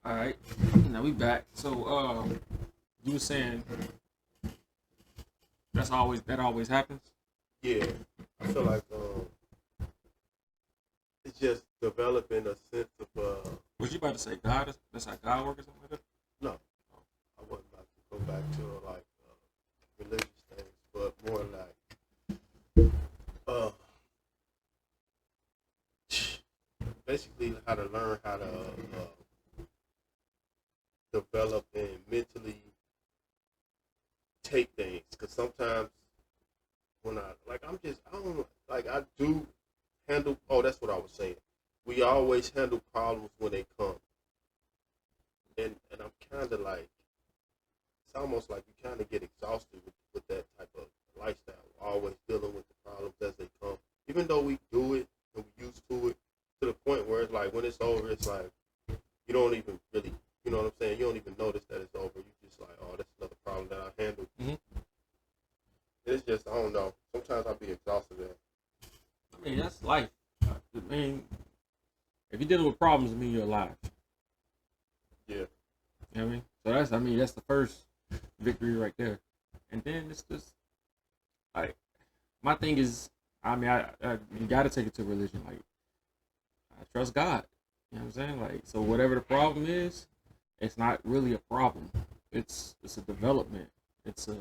All right, now we back. So, you were saying that always happens. Yeah, I feel like it's just developing a sense of Was you about to say God? That's how God works or something like that? no, I wasn't about to go back to like religious things, but more like basically how to learn how to develop and mentally take things. Because sometimes when I don't like I do handle. Oh, that's what I was saying. We always handle problems when they come, and I'm kind of like it's almost like you kind of get exhausted with that type of lifestyle. Always dealing with the problems as they come, even though we do it and we used to it to the point where it's like when it's over, it's like you don't even really, you know what I'm saying? You don't even notice that it's over. You just like, oh, that's another problem that I handled. Mm-hmm. It's just I don't know. Sometimes I'll be exhausted. I mean, that's life. I mean, if you're dealing with problems, it means you're alive. Yeah. You know what I mean? So that's the first victory right there. And then it's just like my thing is, I mean, I you got to take it to religion. Like, I trust God. You know what I'm saying? Like, so whatever the problem is, it's not really a problem. It's a development. It's a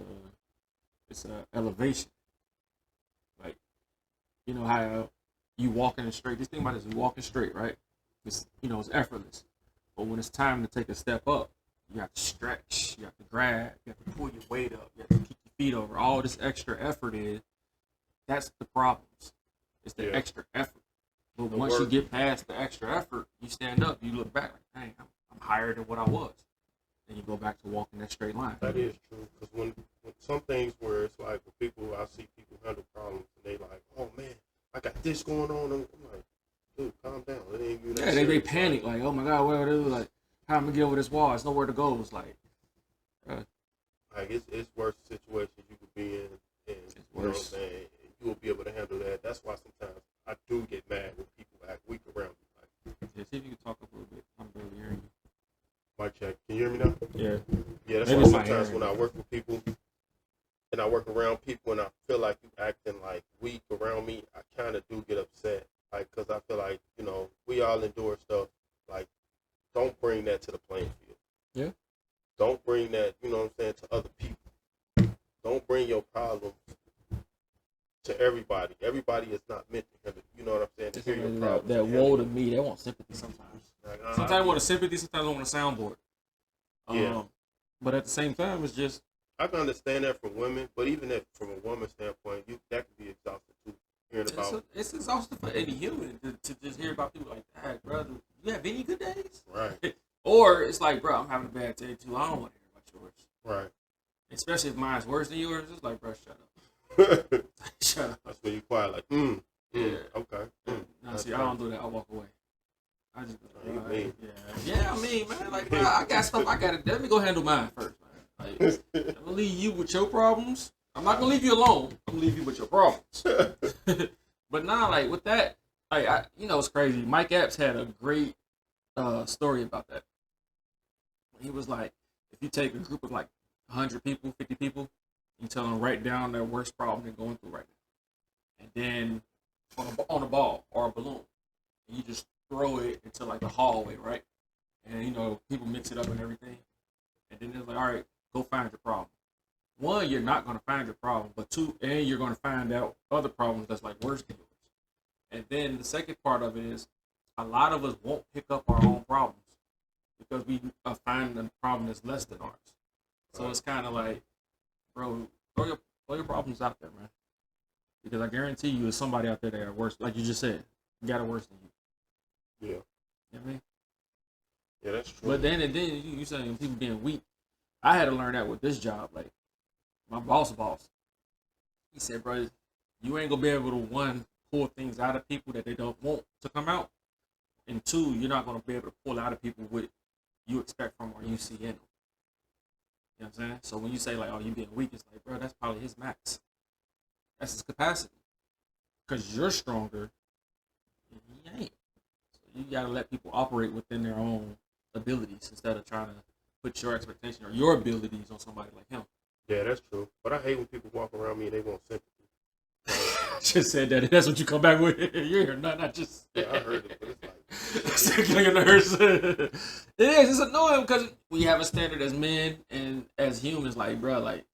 elevation. Like, you know how you walking straight. This thing about this, you walking straight, right? It's effortless. But when it's time to take a step up, you have to stretch, you have to grab, you have to pull your weight up, you have to kick your feet over. All this extra effort that's the problems. It's the extra effort. But once you get past the extra effort, you stand up, you look back like, dang, I'm higher than what I was. And you go back to walking that straight line. That is true. Because when some things where it's like when I see people handle problems and they like, oh man, I got this going on. I'm like, dude, calm down. It ain't you. Yeah, they panic like, oh my God, what do I do? Like, how am I gonna get over this wall? It's nowhere to go. It's like, like it's worse situations you could be in, and you know what I'm saying. You will be able to handle that. That's why sometimes I do get mad when people act weak around me. Like, yeah, see if you can talk up a little bit. I'm barely hearing you. Mic check. Can you hear me now? Yeah. Yeah, that's why sometimes when I work with people and I work around people and I feel like you acting like weak around me, I kind of do get upset. Like, because I feel like, you know, we all endure stuff. Like, don't bring that to the playing field. Yeah. Don't bring that, you know what I'm saying, to other people. Don't bring your problems to everybody. Everybody is not meant to handle, you know what I'm saying, to hear your problems. That woe to me, they want sympathy sometimes. Like, sometimes they want a sympathy, sometimes they want a soundboard. Yeah. But at the same time, it's just... I can understand that from women, but even if from a woman's standpoint, that can be exhausting too. It's exhausting for any human to just hear about people like, hey, brother, you have any good days? Right. Or it's like, bro, I'm having a bad day too. I don't want to hear about yours. Right. Especially if mine's worse than yours. It's like, bro, shut up. Shut up. That's when you quiet, like, yeah. Okay. No, see, I don't do that. I walk away. I just mean. Yeah, I mean, man, like, bro, I got stuff I got to, let me go handle mine first, man. Like, I'm going to leave you with your problems. I'm not going to leave you alone. I'm going to leave you with your problems. But now, like, with that, like, it's crazy. Mike Epps had a great story about that. He was like, if you take a group of like 100 people, 50 people, you tell them write down their worst problem they're going through right now. And then on a ball or a balloon, and you just throw it into like the hallway, right? And, people mix it up and everything. And then it's like, all right, go find your problem. One, you're not going to find your problem, but two, and you're going to find out other problems that's like worse than yours. And then the second part of it is a lot of us won't pick up our own problems because we find the problem that's less than ours. So it's kind of like, bro, throw your problems out there, man. Because I guarantee you there's somebody out there that are worse, like you just said, got it worse than you. Yeah. You know what I mean? Yeah, that's true. But then you saying people being weak. I had to learn that with this job. Like, my boss, he said, bro, you ain't going to be able to, one, pull things out of people that they don't want to come out. And two, you're not going to be able to pull out of people what you expect from or you see in them. You know what I'm saying? So when you say, like, oh, you being weak, it's like, bro, that's probably his max. That's his capacity. Because you're stronger and he ain't. So you got to let people operate within their own abilities instead of trying to put your expectation or your abilities on somebody like him. Yeah, that's true. But I hate when people walk around me and they want sympathy. Just said that. That's what you come back with. You hear nothing. I just. Yeah, I heard it, but it's It's getting on the nerves. It is. It's annoying because we have a standard as men and as humans, like, bro, like,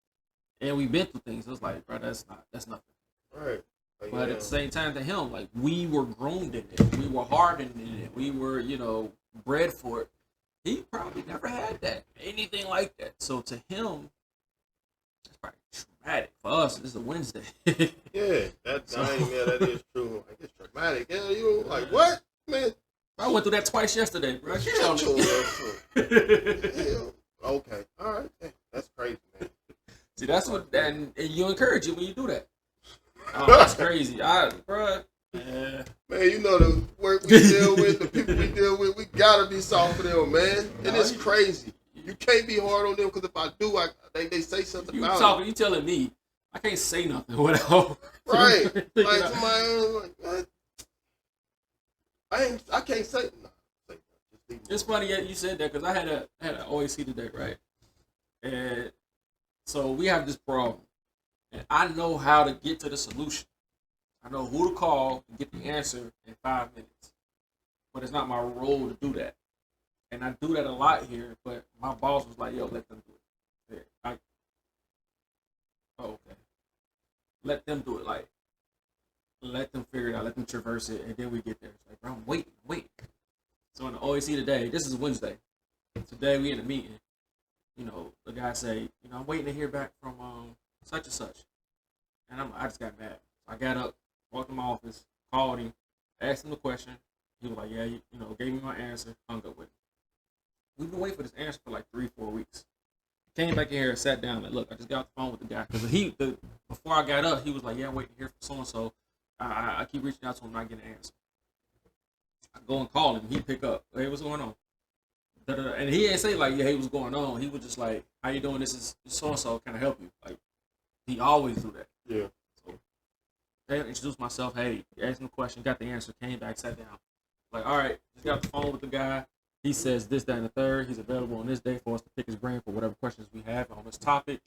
and we've been through things. So it's like, bro, that's nothing. right. Like, But at the same time, to him, like, we were groomed in it. We were hardened in it. We were, bred for it. He probably never had that, anything like that. So to him, it's probably traumatic. For us, it's a Wednesday. yeah, that is true. Like, it's traumatic. Yeah, you like what, man? I went through that twice yesterday, bro. Okay, all right, that's crazy, man. See, that's what, and you encourage it when you do that. Oh, that's crazy, bro. Yeah. Man, you know the work we deal with, the people we deal with, we gotta be soft for them, man. And it's crazy. You can't be hard on them because if I do, they say something about it. You telling me I can't say nothing without right? Like somebody like what? I can't say. No, it's funny that you said that because I had an OAC today, right? And so we have this problem, and I know how to get to the solution. I know who to call and get the answer in 5 minutes, but it's not my role to do that. And I do that a lot here, but my boss was like, "Yo, let them do it." Okay. Let them do it. Like, let them figure it out. Let them traverse it, and then we get there. It's like, bro, I'm waiting. So in the OAC today, this is Wednesday. Today we in a meeting. The guy say, I'm waiting to hear back from such and such, and I just got mad. I got up, walked in my office, called him, asked him the question. He was like, yeah, gave me my answer, hung up with him. We've been waiting for this answer for like 3-4 weeks. Came back in here and sat down. Like, look, I just got off the phone with the guy because before I got up, he was like, yeah, I'm waiting to hear from so and so. I keep reaching out to him, not getting an answer. I go and call him. He pick up. Hey, what's going on? Da-da-da. And he didn't say like, yeah, hey, what's going on? He was just like, how you doing? This is so and so. Can I help you? Like, he always do that. Yeah. So, I introduced myself. Hey, asked him a question, got the answer, came back, sat down. Like, all right, just got off the phone with the guy. He says this, that, and the third. He's available on this day for us to pick his brain for whatever questions we have on this topic.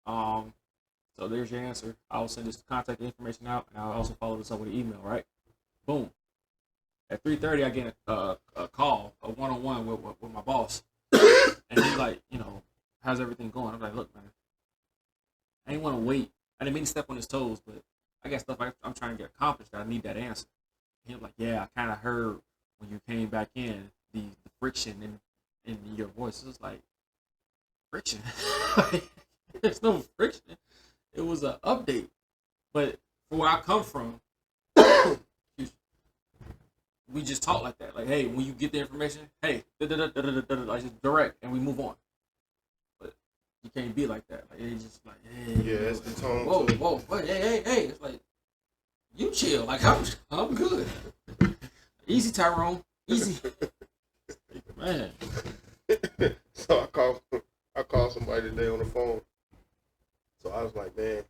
So there's your answer. I'll send this contact information out, and I'll also follow this up with an email, right? Boom. At 3:30, I get a call, a one-on-one with my boss. And he's like, how's everything going? I'm like, look, man, I didn't want to wait. I didn't mean to step on his toes, but I got stuff I'm trying to get accomplished that I need that answer. And he was like, yeah, I kind of heard when you came back in, the friction in your voice. It was like, friction? There's no friction. It was an update. But from where I come from, we just talk like that. Like, hey, when you get the information, hey, like just direct, and we move on. But you can't be like that. Like, it's just like, hey. Yeah, it's the tone. Whoa, hey. It's like, you chill. Like, I'm good. Easy, Tyrone. Easy. Man. So I called somebody today on the phone. So I was like, man,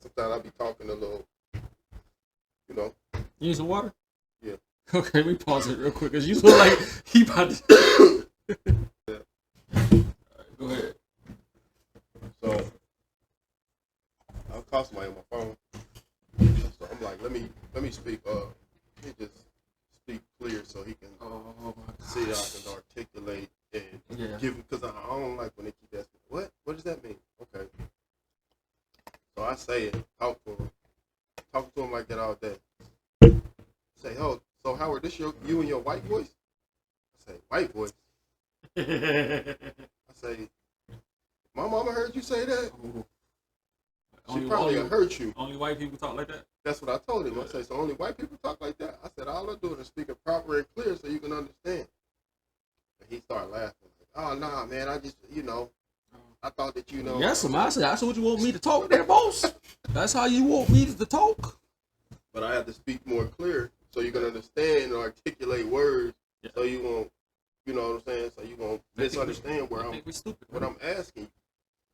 sometimes I be talking a little, You need some water? Yeah. Okay, let me pause it real quick, because you look like he about to... Yeah. Alright, go ahead. So I'll call somebody on my phone. So I'm like, let me speak, let me just speak clear so he can see I can articulate and give him, because I don't like when they keep asking, what does that mean? Okay. So I say it, talk to him like that all day. Say, oh, so Howard, this you and your white voice? I say, white voice? I say, my mama heard you say that? Ooh. She probably hurt you. Only white people talk like that? That's what I told him. I said, so only white people talk like that? I said, all I'm doing is speaking proper and clear so you can understand. And he started laughing. Like, oh, nah, man, I just, I thought that Yes, I said, that's what you want me to talk there, boss? That's how you want me to talk? But I have to speak more clear so you can understand and articulate words so you won't, you know what I'm saying? So you won't misunderstand what I'm asking you.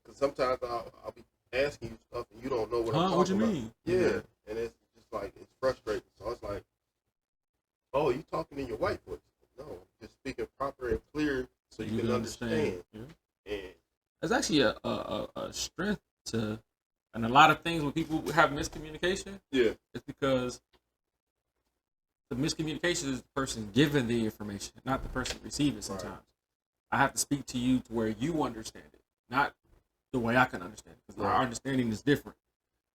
Because sometimes I'll be asking you stuff and you don't know what I'm talking about. What you mean? Yeah. And it's just like, it's frustrating. So it's like, oh, you talking in your white voice? No, I'm just speaking proper and clear so you can understand. Yeah. And There's actually a strength to, and a lot of things when people have miscommunication, yeah, it's because the miscommunication is the person giving the information, not the person receiving. Sometimes Right. I have to speak to you to where you understand it, not the way I can understand it, because our understanding is different.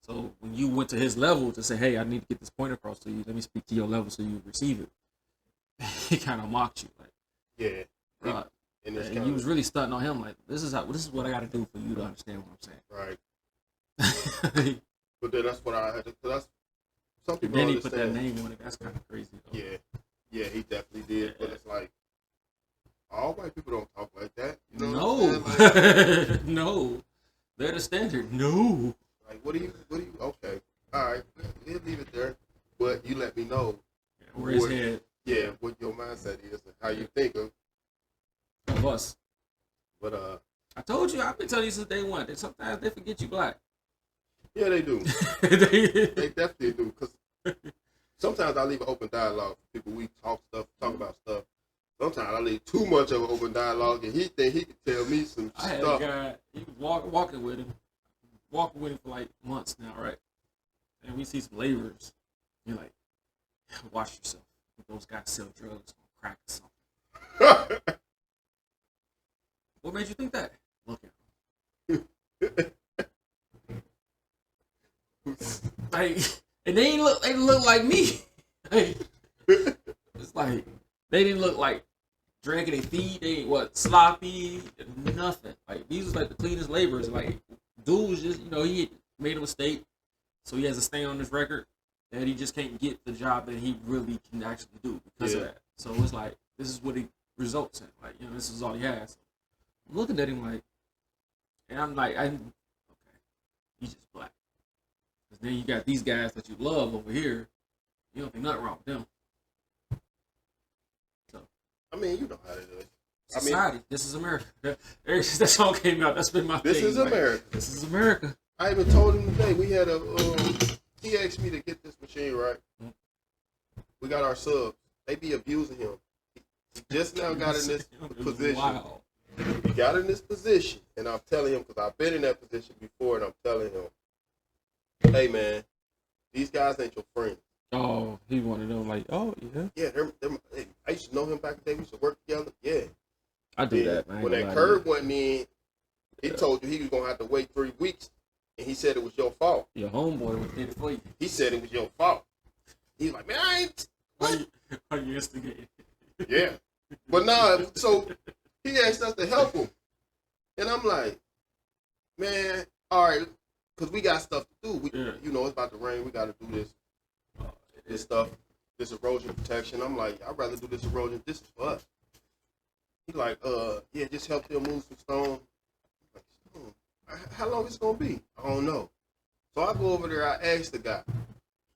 So when you went to his level to say, "Hey, I need to get this point across to you. Let me speak to your level so you receive it," he kind of mocked you, like, yeah. bro. And it's And you was really stunting on him, like, this is what I got to do for you to understand what right. I'm saying. But then that's what I had to. Cause that's some people Then don't he put that understand. name on it. That's kind of crazy, though. Yeah, he definitely did. Yeah. But it's like all white people don't talk like that. You know No, what I'm saying? Like, no, they're the standard. No, like, what do you? Okay, all right, we'll leave it there. But you let me know. where his head Yeah, what your mindset is and how you think of us. But I told you, I've been telling you since day one that sometimes they forget you black. yeah, they do. They definitely do. Cause sometimes I leave an open dialogue for people. We talk about stuff. Sometimes I leave too much of an open dialogue, and he think he can tell me some I had stuff. a guy, he was walking with him for like months now, right? And we see some laborers. You're like, watch yourself. Those guys sell drugs on crack or something. What made you think that? Look at him. Like, and they didn't look like me. Like, it's like they didn't look like dragging their feet. They ain't sloppy, nothing. Like, these was like the cleanest laborers. Like, dude was just, he made a mistake, so he has a stain on his record that he just can't get the job that he really can actually do because of that. So it's like, this is what it results in. Like, this is all he has. I'm looking at him like, and I'm like, okay, he's just black. Because then you got these guys that you love over here. You don't think nothing wrong with them. So, I mean, you know how it is. Society. This is America. That song came out. That's been my thing. This is America. This is America. I even told him today. We had he asked me to get this machine right. We got our subs. They be abusing him. He just now got in this position. Wow. He got in this position, and I'm telling him, because I've been in that position before, and I'm telling him, hey, man, these guys ain't your friends. Oh, he wanted them like, oh, yeah. Yeah, I used to know him back in the day. We used to work together. Yeah. I do that, man. When that Kirk went in, he told you he was going to have to wait 3 weeks, and he said it was your fault. Your homeboy did it for you. He said it was your fault. He's like, man, I ain't. What? Are you instigating? Yeah. But no, so he asked us to help him. And I'm like, man, all right, because we got stuff to do. It's about to rain. We got to do this stuff, this erosion protection. I'm like, I'd rather do this erosion. This is for us. He like, yeah, just help them move some stone. I'm like, how long is it going to be? I don't know. So I go over there. I ask the guy.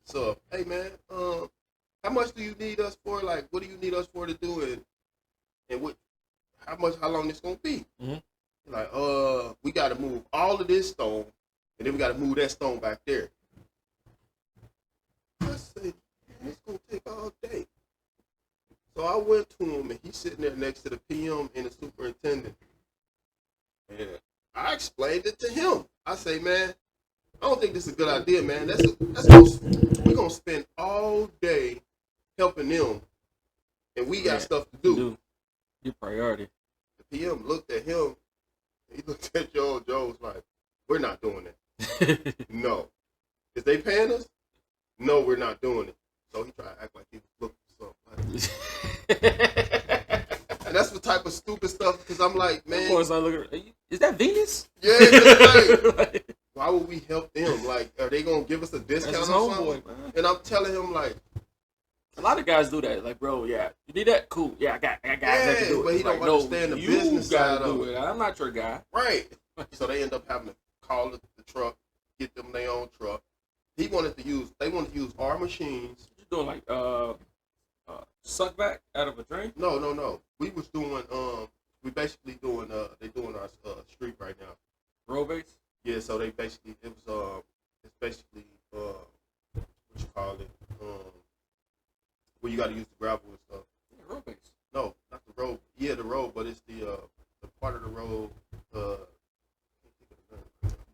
So, hey, man, how much do you need us for? Like, what do you need us for to do it? And how long it's going to be? Mm-hmm. Like, we got to move all of this stone, and then we got to move that stone back there. I said, man, it's going to take all day. So I went to him, and he's sitting there next to the PM and the superintendent. And I explained it to him. I say, man, I don't think this is a good idea, man. We're going to spend all day helping them, and we got stuff to do. Your priority. The PM looked at him. He looked at Joe. Joe was like, we're not doing that. No. Is they paying us? No, we're not doing it. So he tried to act like he was looking for something. And that's the type of stupid stuff, because I'm like, man. Of course, I look at, is that Venus? Yeah, like, why would we help them? Like, are they going to give us a discount or something? Man. And I'm telling him, like, a lot of guys do that. Like, bro, yeah, you need that? Cool. Yeah, I got guys that can do it. But he don't understand the business side of it. I'm not your guy. Right. So they end up having to call the truck, get them their own truck. They wanted to use our machines. You doing like suck back out of a drain? No. We was doing we basically doing they doing our street right now. Road base? Yeah, so they basically it's basically what you call it, where you gotta use the gravel and stuff. Yeah, road base. No, not part of the road.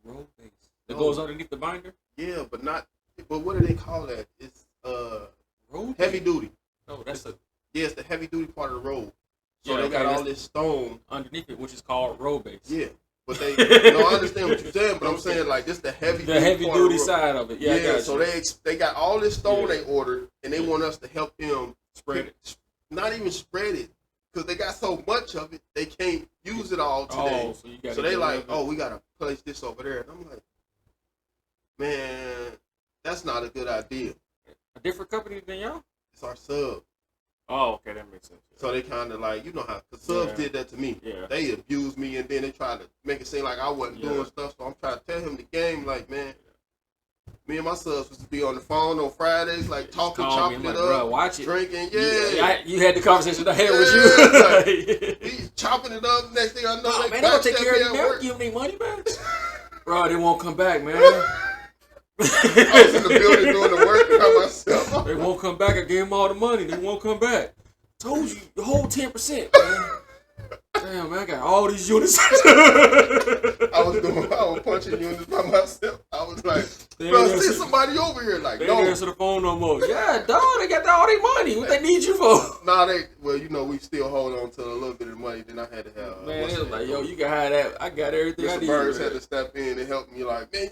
Road base. That goes underneath the binder? Yeah, but not. But what do they call that? It's road heavy base? duty. No, that's a. Yeah, it's the heavy duty part of the road. So Yeah, they got okay, all this stone underneath it, which is called road base. Yeah, but they. No, I understand what you're saying, but I'm saying like this the heavy. The heavy duty part side of it. Yeah, yeah. So they got all this stone they ordered, and they want us to help them spread it. Not even spread it, because they got so much of it, they can't use it all today. So they like, oh, we gotta place this over there, and I'm like, man, that's not a good idea. A different company than y'all? It's our sub. Oh, okay, that makes sense. Yeah. So they kind of like, you know how, because subs did that to me. Yeah. They abused me, and then they tried to make it seem like I wasn't doing stuff. So I'm trying to tell him the game, like, man, me and my subs was to be on the phone on Fridays, like talking, chopping it like, up, bro, watch it. drinking. You had the conversation I had with you. He's chopping it up. Next thing I know, man, they don't take care of you. Never give them their money back. Bro, they won't come back, man. I was in the building doing the work by myself. They won't come back. I gave them all the money. They won't come back. Told you, the whole 10%, man. Damn, man, I got all these units. I was punching units by myself. I was like, bro, send somebody over here. Like, they no. didn't answer the phone no more. Yeah, dog, they got all their money. What they need you for? Nah, we still hold on to a little bit of money. Then I had to have. Man, it was like, yo, you can have that. I got everything I need. Mr. Burns had to step in and help me. Like, man,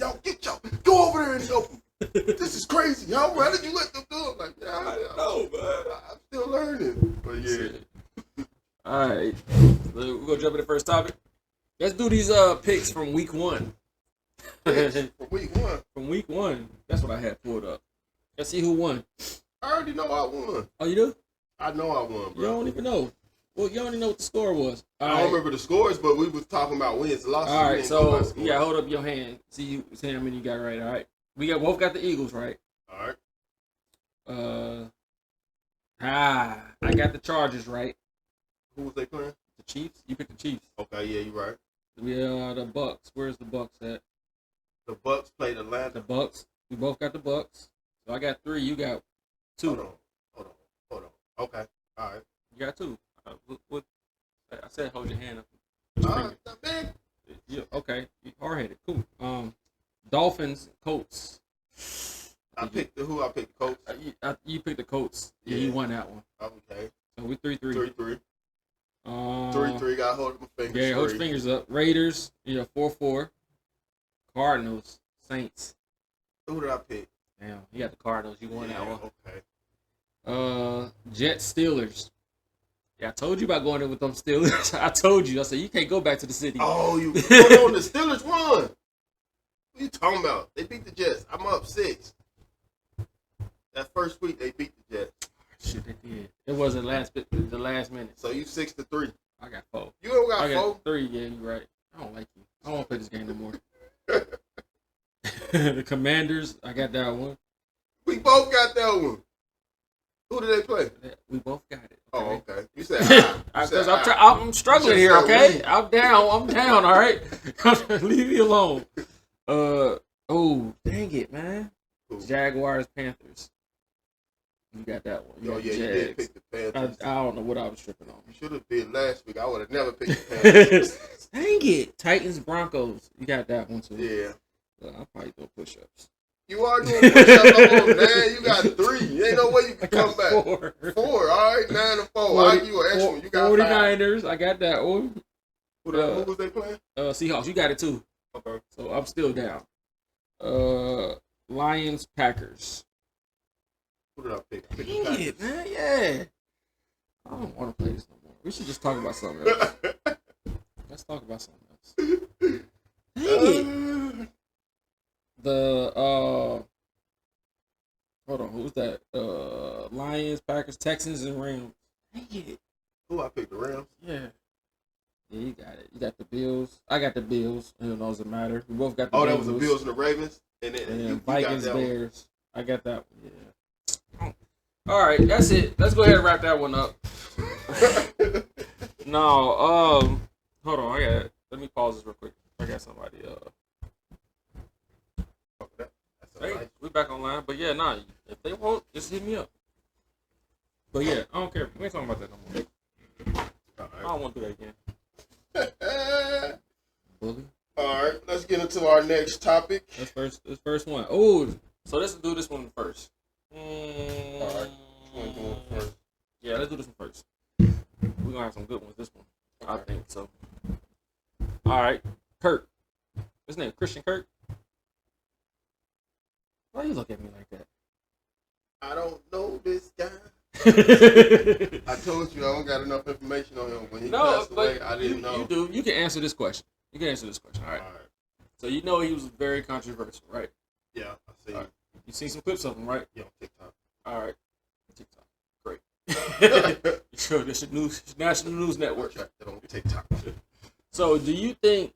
go over there and help them. This is crazy. How did you let them do it? Like, yeah, I know, man. I'm still learning. But yeah. All right, we're gonna jump in the first topic. Let's do these picks from week 1. From week 1. From week 1. That's what I had pulled up. Let's see who won. I already know I won. Oh, you do? I know I won, bro. You don't even know. Well, you don't even know what the score was. I don't remember the scores, but we was talking about wins and losses. All right, so you gotta hold up your hand. See how many you got right. All right, we both got the Eagles right. All right. I got the Chargers right. Who was they playing? The Chiefs. You picked the Chiefs. Okay, yeah, you're right. The Bucks. Where's the Bucks at? The Bucks played Atlanta. The Bucks. We both got the Bucks. So I got 3. You got 2. Hold on. Okay. All right. You got 2. What? I said hold your hand up. Man. Yeah, okay. Hard-headed. Cool. Dolphins, Colts. I picked the Colts. You picked the Colts. Yeah, you won that one. Okay. So we're 3-3. 3-3. 3-3. Got hold of my fingers. Yeah, hold your fingers up. Raiders, 4-4. Cardinals, Saints. Who did I pick? Damn, you got the Cardinals. You won that one. Okay. Jets, Steelers. Yeah, I told you about going in with them Steelers. I told you. I said you can't go back to the city. Oh, the Steelers won. What are you talking about? They beat the Jets. I'm up 6. That first week they beat the Jets. Shit, they did. It wasn't the last minute. So you 6-3. I got 4. You don't got 4? 3. Yeah, you right. I don't like you. I don't want to play this game no more. The Commanders, I got that one. We both got that one. Who did they play? We both got it. Okay. Oh, okay. You said because I'm struggling here. Okay, I'm down. All right. Leave me alone. Oh, dang it, man. Ooh. Jaguars, Panthers. You got that one. You did pick the Panthers. I don't know what I was tripping on. You should have been last week. I would have never picked the Panthers. Dang it. Titans, Broncos. You got that one too. Yeah. I'll probably do push-ups. You are doing push-ups. Come on, man. You got 3. Ain't no way you can come back. 4. All right, 9-4. I'll give you an extra one. You got 49ers. 5. I got that one. Who was they playing? Seahawks. You got it too. Okay. So I'm still down. Lions, Packers. Who did I pick? Dang it, man. Yeah. I don't want to play this no more. We should just talk about something else. Let's talk about something else. Dang it. Hold on, who's that? Lions, Packers, Texans, and Rams. Dang it. Who I picked? The Rams? Yeah. Yeah, you got it. You got the Bills. I got the Bills. It doesn't matter. We both got the Bills. That was the Bills and the Ravens? And then Vikings, Bears. I got that one. Yeah. All right, that's it. Let's go ahead and wrap that one up. No, hold on. Let me pause this real quick. I got somebody. Hey, we back online, but yeah, if they won't, just hit me up. But yeah, I don't care. We ain't talking about that no more. I don't want to do that again. get into our next topic. This first one. Oh, so let's do this one first. All right. Which one going first? Yeah, let's do this one first. We're gonna have some good ones this one. I think so. All right, Kirk. His name Christian Kirk. Why you look at me like that? I don't know this guy. I told you I don't got enough information on him. When he passed away, I didn't know. You do. You can answer this question. All right. So you know he was very controversial, right? Yeah, I see. Right. You seen some clips of him, right? Yeah, on TikTok. All right. TikTok. Great. Sure, this is national news network. Check that on TikTok. So do you think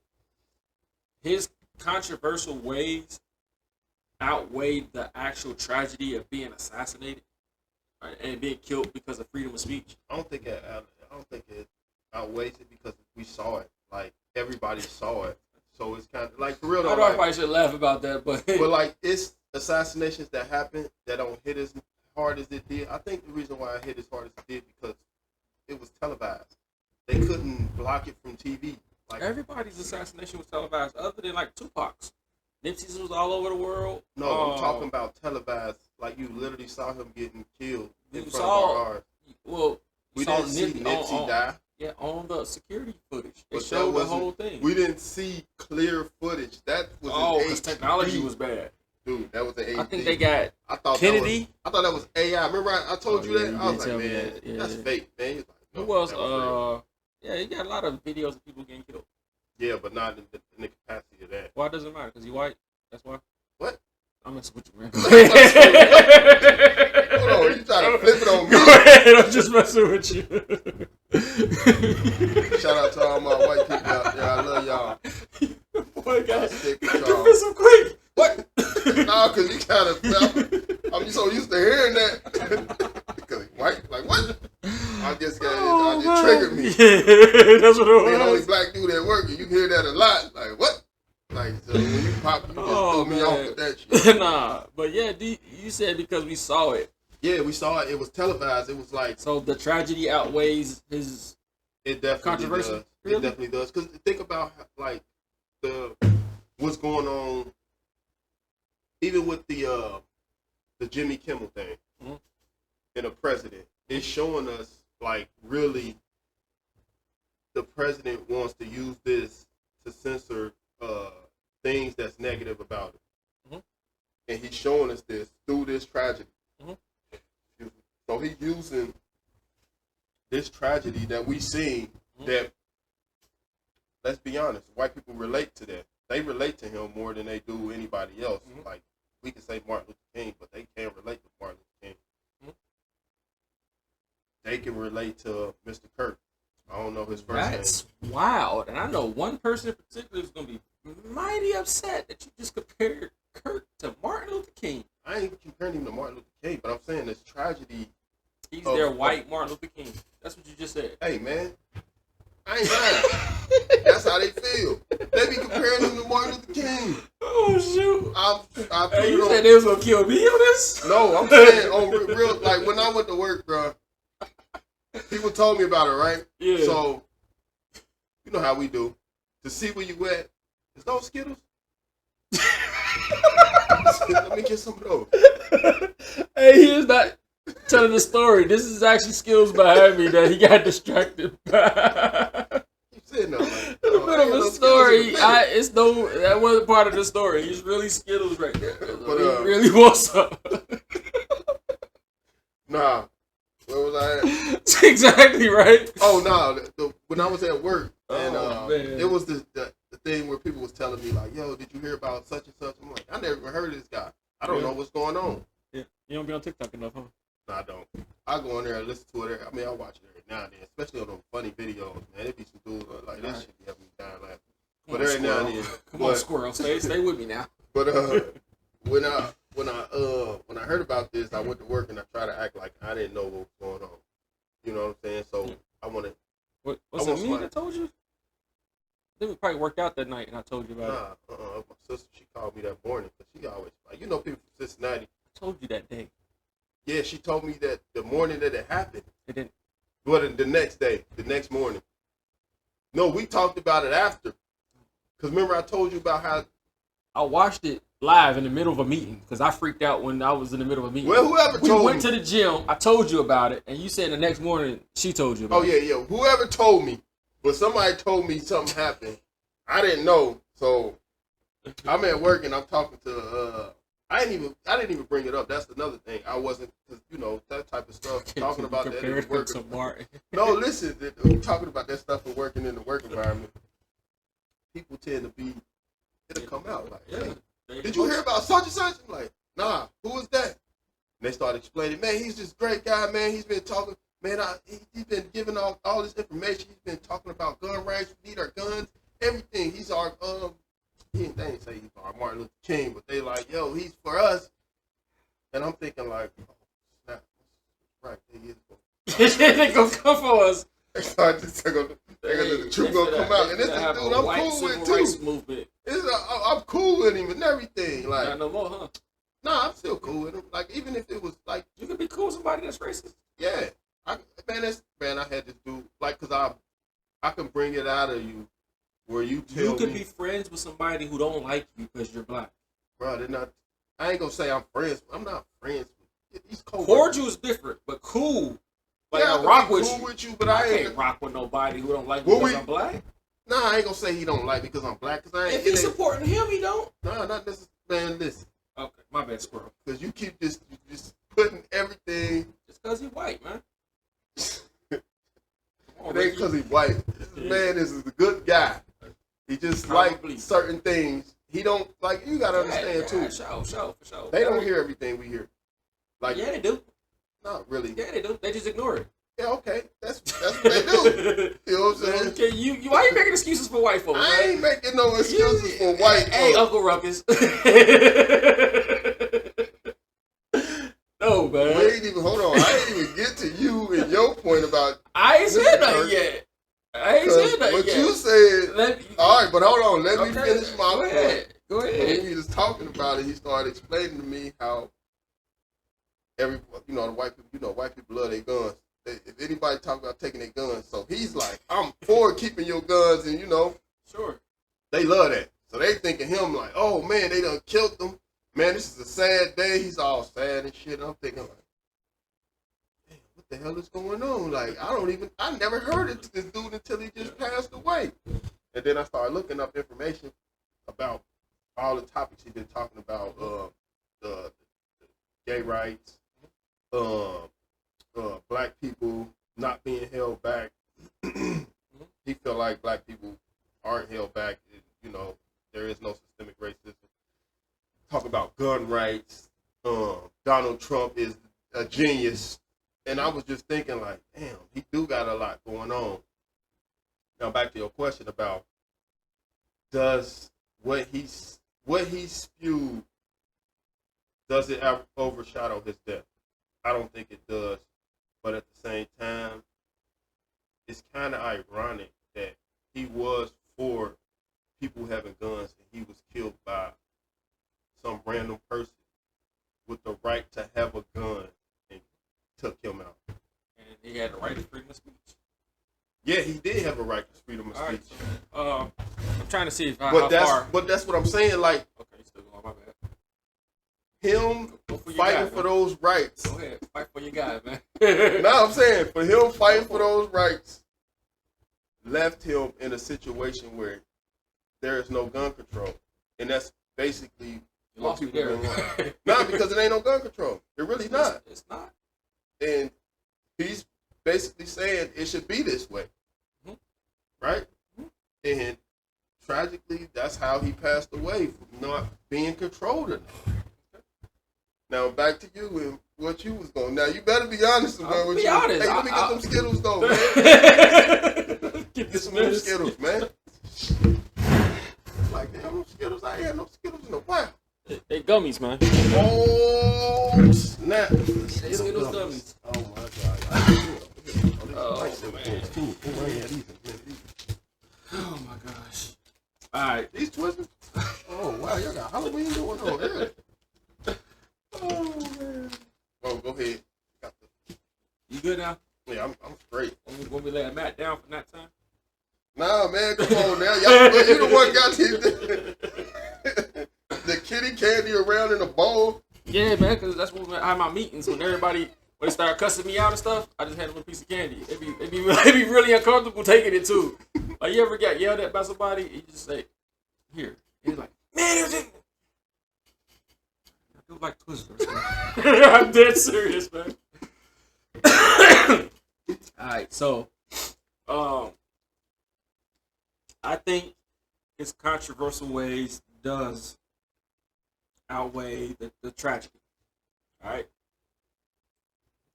his controversial ways outweighed the actual tragedy of being assassinated and being killed because of freedom of speech? I don't think it outweighs it because we saw it. Like everybody saw it, so it's kind of like for real. I know I probably should laugh about that, but like it's assassinations that happen that don't hit as hard as it did. I think the reason why it hit as hard as it did because it was televised. They couldn't block it from TV. Like everybody's assassination was televised, other than like Tupac's. Nipsey's was all over the world. No, I'm talking about televised. Like you literally saw him getting killed in front of our eyes. Well, we didn't see Nipsey die. Yeah, on the security footage. It showed the whole thing. We didn't see clear footage. That was because technology was bad. Dude, that was an HD. I think they got Kennedy. I thought that was AI. Remember I told you that? I was like, man, that. that's fake, man. He was like, yeah, you got a lot of videos of people getting killed. Yeah, but not in the capacity of that. Why doesn't it matter? Because he white? That's why? What? I'm messing with you, man. Hold on, you trying to flip it on me? Go ahead, I'm just messing with you. Shout out to all my white people out there. I love y'all. Boy, got stick with defensive y'all. quick. What? No, because you kind of, I'm so used to hearing that. Because white, like what? I just triggered me. Yeah, that's what it was. Being the only black dude at work, and you hear that a lot. Like what? Like so when you pop, you just threw me off with that shit. Nah, but yeah, you said because we saw it. Yeah, we saw it. It was televised. It was like so the tragedy outweighs his. It definitely controversy. Does. Really? It definitely does. Because think about like what's going on, even with the Jimmy Kimmel thing, and the president. It's showing us like really the president wants to use this to censor things that's negative about it. And he's showing us this through this tragedy. So he's using this tragedy that we seen that, let's be honest, white people relate to that. They relate to him more than they do anybody else. Like, we can say Martin Luther King, but they can't relate to Martin Luther King. They can relate to Mr. Kirk. I don't know his first name. That's wild. And I know one person in particular is going to be mighty upset that you just compared Kirk to Martin Luther King. I ain't comparing him to Martin Luther King, but I'm saying this tragedy. He's their white Martin Luther King. That's what you just said. Hey, man. I ain't lying. That's how they feel. They be comparing him to Martin Luther King. Oh, shoot. Hey, you said they was going to kill me on this? No, I'm saying on real, like when I went to work, bro, people told me about it, right? Yeah. So, you know how we do. To see where you at, is those Skittles? Let me get some of those. Hey, he is not telling the story. This is actually skills behind me that he got distracted by. You said no. In the middle of the story, that wasn't part of the story. He's really Skittles right there. But, he really wants some. Nah. Where was I at? That's exactly right. Oh, no. When I was at work, and man. it was the thing where people was telling me, like, yo, did you hear about such and such? I'm like, I never even heard of this guy. I don't know what's going on. Yeah. You don't be on TikTok enough, huh? No, I don't. I go in there and listen to it. I mean, I watch it every now and then, especially on those funny videos, man. It be some dudes like this shit be having me dying laughing. But every now and then. Come on, squirrel. Stay with me now. But when I heard about this, I went to work and I tried to act like I didn't know what was going on. You know what I'm saying? So I wanted. Was it me that told you? I think we probably worked out that night and I told you about it. My sister, she called me that morning because she always, like, you know, people from Cincinnati. I told you that day. Yeah, she told me that the morning that it happened. It didn't. Well, the next day, the next morning. No, we talked about it after. Because remember I told you about how... I watched it live in the middle of a meeting because I freaked out when I was in the middle of a meeting. Well, whoever we told went me... to the gym. I told you about it, and you said the next morning she told you about it. Oh, yeah. Whoever told me, but somebody told me something happened. I didn't know, so I'm at work and I'm talking to... I didn't even bring it up. That's another thing. I wasn't, cause, you know, that type of stuff. Talking about that in the work. No, listen. Talking about that stuff and working in the work environment. People tend to be. It'll come out like, hey, did you hear about such and such? I'm like, nah. Who is that? And they start explaining. Man, he's this great guy. Man, he's been talking. Man, he's been giving all this information. He's been talking about gun rights. We need our guns. Everything. He's our they ain't say he's our Martin Luther King, but they like, yo, he's for us. And I'm thinking like, oh, snap. Right, he is. They gonna come for us. They start to the truth gonna come out. And this is dude I'm cool with too. I'm cool with him and everything. Like, not no more, huh? Nah, I'm still cool with him. Like, even if it was like, you could be cool with somebody that's racist. Yeah. I had this dude, like, cause I can bring it out of you. Where you could be friends with somebody who don't like you because you're black. Bro, they're not. I ain't gonna say I'm friends. I'm not friends with these cordial is different, but cool. Like yeah, I rock with cool you. With you, but I can't rock with nobody who don't like me because I'm black. Nah, I ain't gonna say he don't like me because I'm black. Cause I ain't. If he's supporting him, he don't. Nah, not necessarily. Man, listen. Okay, my bad, squirrel. Because you keep just putting everything. Just because he's white, man. It ain't because he's white. This man is a good guy. He just like certain things. He don't like. You gotta understand too. For sure. They don't hear everything we hear. Like they do. Not really. Yeah, they do. They just ignore it. Yeah, okay. That's what they do. You know what I'm saying? Okay, you why are you making excuses for white folks? I ain't making no excuses for white folks. Hey, Uncle Ruckus. No, man. We ain't even. Hold on. I ain't even get to you and your point about. I ain't said nothing yet. I ain't said that what yet. You said, all right, but hold on. Let me finish my point. Go ahead. When he was talking about it, he started explaining to me how the white people, white people love their guns. If anybody talk about taking their guns, so he's like, I'm for keeping your guns, and sure, they love that. So they thinking him like, oh man, they done killed them. Man, this is a sad day. He's all sad and shit. I'm thinking like, what the hell is going on? Like, I never heard of this dude until he just passed away. And then I started looking up information about all the topics he's been talking about, the gay rights, black people not being held back. He felt like black people aren't held back. There is no systemic racism. Talk about gun rights. Donald Trump is a genius. And I was just thinking like, damn, he do got a lot going on. Now back to your question about does what he spewed, does it overshadow his death? I don't think it does. But at the same time, it's kind of ironic that he was for people having guns and he was killed by some random person with the right to have a gun and took him out. And he had the right to freedom of speech? Yeah, he did have a right to freedom of speech. Right, I'm trying to see if But that's what I'm saying. Like, okay, still going, my bad. Him fighting for those rights. Go ahead, fight for your guy, man. No, I'm saying for him fighting for those rights left him in a situation where there is no gun control, and that's basically what people are doing. Not because it ain't no gun control. It really not. It's not. And he's basically saying it should be this way, right? And tragically, that's how he passed away, from not being controlled enough. Now back to you and what you was going. Now you better be honest about what you. Honest. Hey, let me get them Skittles though, man. Get some more Skittles, man. Like damn, them Skittles. I ain't had no Skittles in a while. They gummies, man. Oh snap! Skittles gummies. Oh my god. Oh my gosh. All right, these Twizzlers. Oh wow, y'all got Halloween going on there. Oh man. Oh, go ahead. You good now? Yeah, I'm straight. Want me to lay a mat down for that time? Nah, man, come on now. Y'all, you the one got the kitty candy around in a bowl. Yeah, man, because that's when I have my meetings when they start cussing me out and stuff. I just hand them a piece of candy. It be really uncomfortable taking it too. Like you ever got yelled at by somebody? You just say, "Here." He's like, "Man, it was I do like Twizzlers." I'm dead serious, man. All right, so, I think his controversial ways does outweigh the tragedy. All right.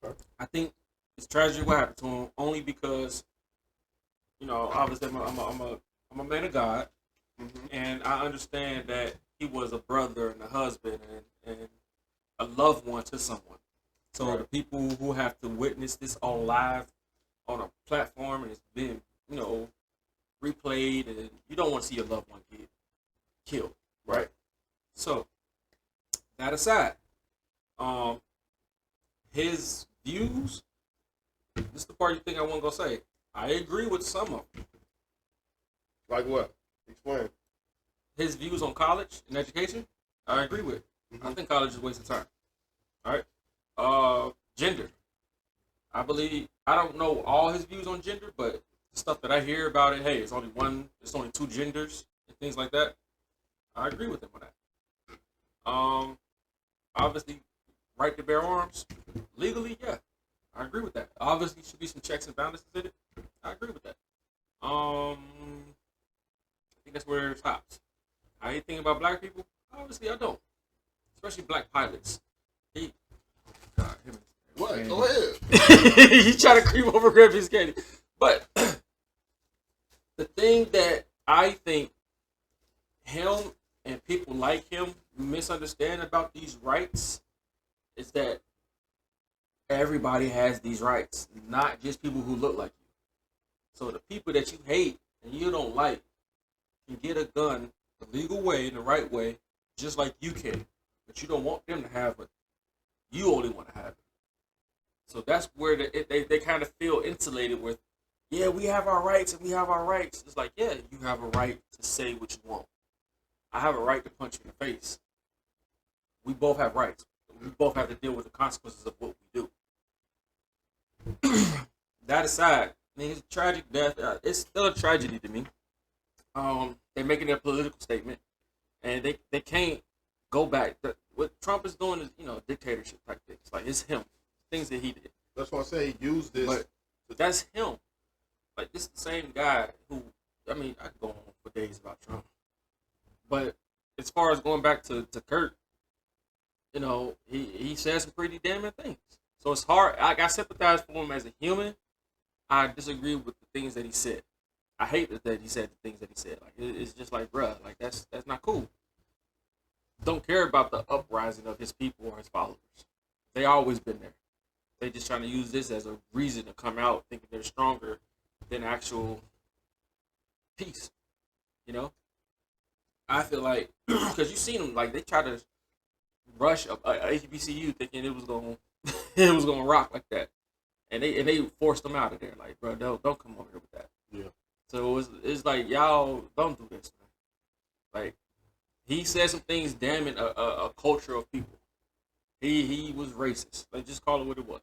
Okay. I think it's tragic what happened to him only because, obviously I'm a man of God, and I understand that he was a brother and a husband and a loved one to someone. So right. The people who have to witness this all live on a platform and it's been, replayed, and you don't want to see your loved one get killed, right? So that aside, his views. This is the part you think I wasn't gonna say. I agree with some of them. Like what? Explain. His views on college and education, I agree with. Mm-hmm. I think college is a waste of time. All right. Gender. I don't know all his views on gender, but the stuff that I hear about it, hey, it's only two genders and things like that. I agree with him on that. Obviously, right to bear arms legally, yeah, I agree with that. Obviously, should be some checks and balances in it. I agree with that. I think that's where it stops. I ain't thinking about black people. Obviously, I don't, especially black pilots. God, him. What? Go ahead. He's trying to creep over, grab his candy. But the thing that I think him and people like him misunderstand about these rights is that everybody has these rights, not just people who look like you. So the people that you hate and you don't like can get a gun the legal way, in the right way, just like you can. But you don't want them to have it. You only want to have it. So that's where they kind of feel insulated with, yeah, we have our rights and we have our rights. It's like, yeah, you have a right to say what you want. I have a right to punch you in the face. We both have rights. We both have to deal with the consequences of what we do. That aside, I mean, it's a tragic death. It's still a tragedy to me. They're making their political statement, and they can't go back. What Trump is doing is, dictatorship type things. Like, it's him. Things that he did. That's why I say he used this. But that's him. Like, this is the same guy who, I mean, I could go on for days about Trump. But as far as going back to Kirk, he said some pretty damning things. So it's hard. I sympathize for him as a human. I disagree with the things that he said. I hate that he said the things that he said. Like, it's just like, bruh, like that's not cool. Don't care about the uprising of his people or his followers. They always been there. They just trying to use this as a reason to come out thinking they're stronger than actual peace. I feel like, because you seen them, like, they try to rush a HBCU thinking it was gonna rock like that, and they forced them out of there. Like, bro, don't come over here with that. Yeah. So it's like, y'all don't do this, man. Like, he said some things damning a culture of people. He was racist. Like, just call it what it was.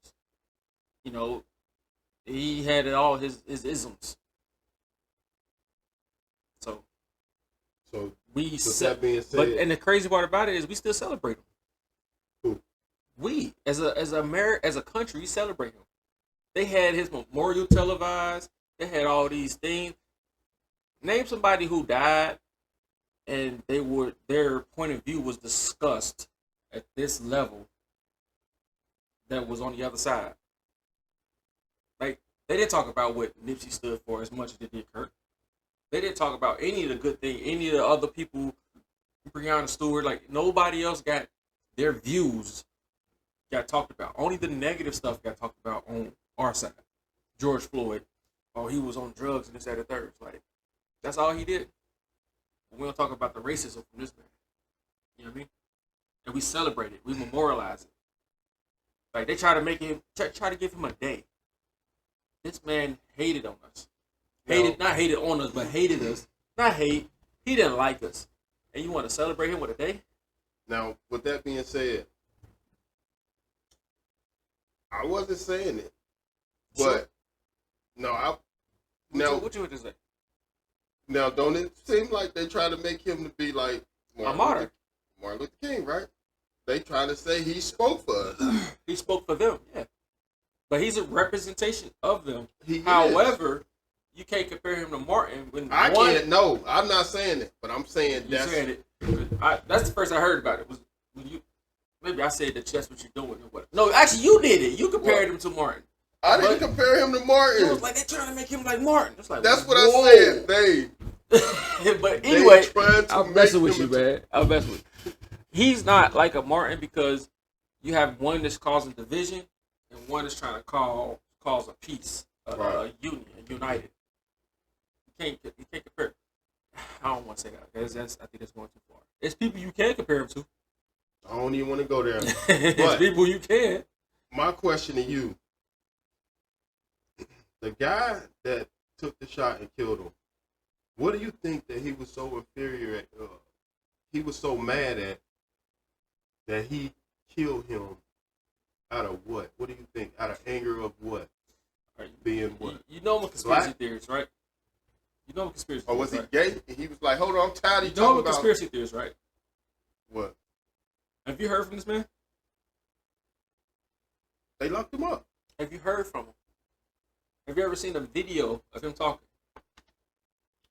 He had all his isms. So that being said, and the crazy part about it is we still celebrate him. Who? We as a country, we celebrate him. They had his memorial televised. They had all these things. Name somebody who died, and their point of view was discussed at this level that was on the other side. Like, they didn't talk about what Nipsey stood for as much as they did Kirk. They didn't talk about any of the good things, any of the other people, Breonna Stewart. Like, nobody else got their views got talked about. Only the negative stuff got talked about on our side. George Floyd, he was on drugs and this, that, and the third. Like, that's all he did. We don't talk about the racism from this man. You know what I mean? And we celebrate it. We memorialize it. Like, they try to make him, try to give him a day. This man hated on us. not hated on us, but hated us. Not hate. He didn't like us. And you want to celebrate him with a day? Now, with that being said, I wasn't saying it, but Sure. What you would say? Now, don't it seem like they try to make him to be like Martin Luther King, right? They trying to say he spoke for us. He spoke for them, yeah. But he's a representation of them. He However, you can't compare him to Martin. Can't. No, I'm not saying it, but I'm saying you said it. That's the first I heard about it. Was when you. Maybe I said that that's what you're doing or what. No, actually, you did it. You compared him to Martin. I didn't compare him to Martin. It was like they're trying to make him like Martin. It's like, that's what I said. But anyway, I'm messing with you, man. I'm messing with you. He's not like a Martin because you have one that's causing division and one that's trying to cause a peace, a union, a united. You can't compare. I don't want to say that because I think that's going too far. It's people you can compare him to. I don't even want to go there. It's people you can. My question to you: the guy that took the shot and killed him, what do you think that he was so inferior at? He was so mad at that he killed him out of what? What do you think? Out of anger of what? Being what? You know my conspiracy theories, right? You know conspiracy theories. Or was he gay? And he was like, hold on, I'm tired of you talking about. Conspiracy theories, right? What? Have you heard from this man? They locked him up. Have you heard from him? Have you ever seen a video of him talking?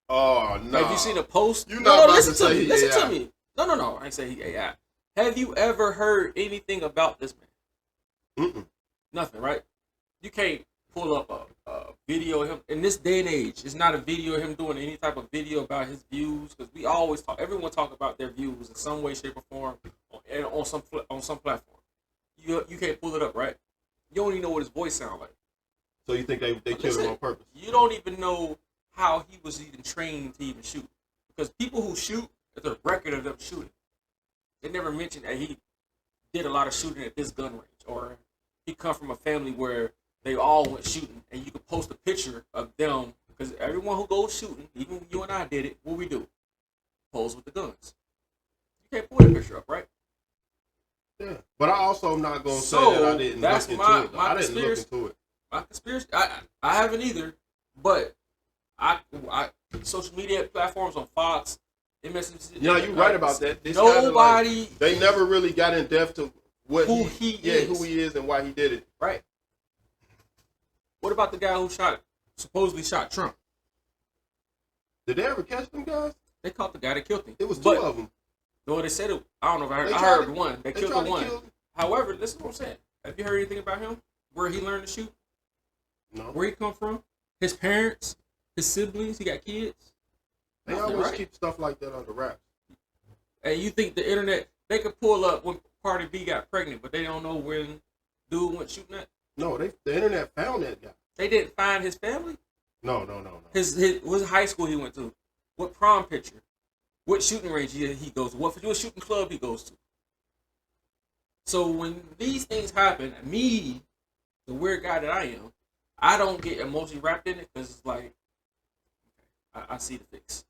Oh, no. Have you seen a post? Listen to me. Listen to me. No. I ain't say he AI. Have you ever heard anything about this man? Nothing, right? You can't pull up a video of him. In this day and age, it's not a video of him doing any type of video about his views, because we always talk, everyone talk about their views in some way, shape, or form on some platform. You can't pull it up, right? You don't even know what his voice sounds like. So you think they killed him on purpose? You don't even know how he was even trained to even shoot. Because people who shoot, there's a record of them shooting. They never mentioned that he did a lot of shooting at this gun range, or he come from a family where they all went shooting, and you could post a picture of them, because everyone who goes shooting, even you and I did it, what we do? Pose with the guns. You can't pull that picture up, right? Yeah. But I also am not going to say that I didn't look into it. I didn't look into it. My conspiracy, I haven't either, but I social media platforms on Fox, MSNBC. Yeah, you're right about that. Nobody. They never really got in depth to who he is and why he did it. Right. What about the guy who supposedly shot Trump? Did they ever catch them guys? They caught the guy that killed him. It was two of them. No, they said it. I don't know if I heard one. They killed the one. However, listen to what I'm saying. Have you heard anything about him? Where he learned to shoot? No. Where he come from? His parents? His siblings? He got kids? They always keep stuff like that under wraps. And you think the internet, they could pull up when Cardi B got pregnant, but they don't know when dude went shooting at? No, the internet found that guy. They didn't find his family? No. What high school he went to? What prom picture? What shooting range he goes to? What shooting club he goes to? So when these things happen, me, the weird guy that I am, I don't get emotionally wrapped in it, because it's like, I see the fix.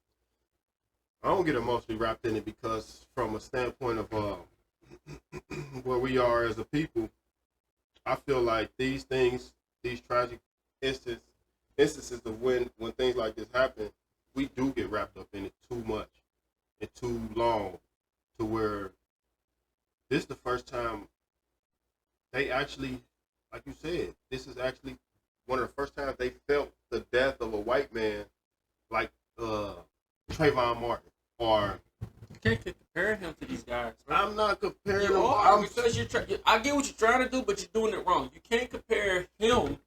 I don't get emotionally wrapped in it because from a standpoint of where we are as a people, I feel like these things, these tragic instances of when things like this happen, we do get wrapped up in it too much and too long, to where this is the first time they actually, like you said, this is actually one of the first times they felt the death of a white man like Trayvon Martin. Or you can't compare him to these guys. Right? I'm not comparing him. Because I get what you're trying to do, but you're doing it wrong. You can't compare him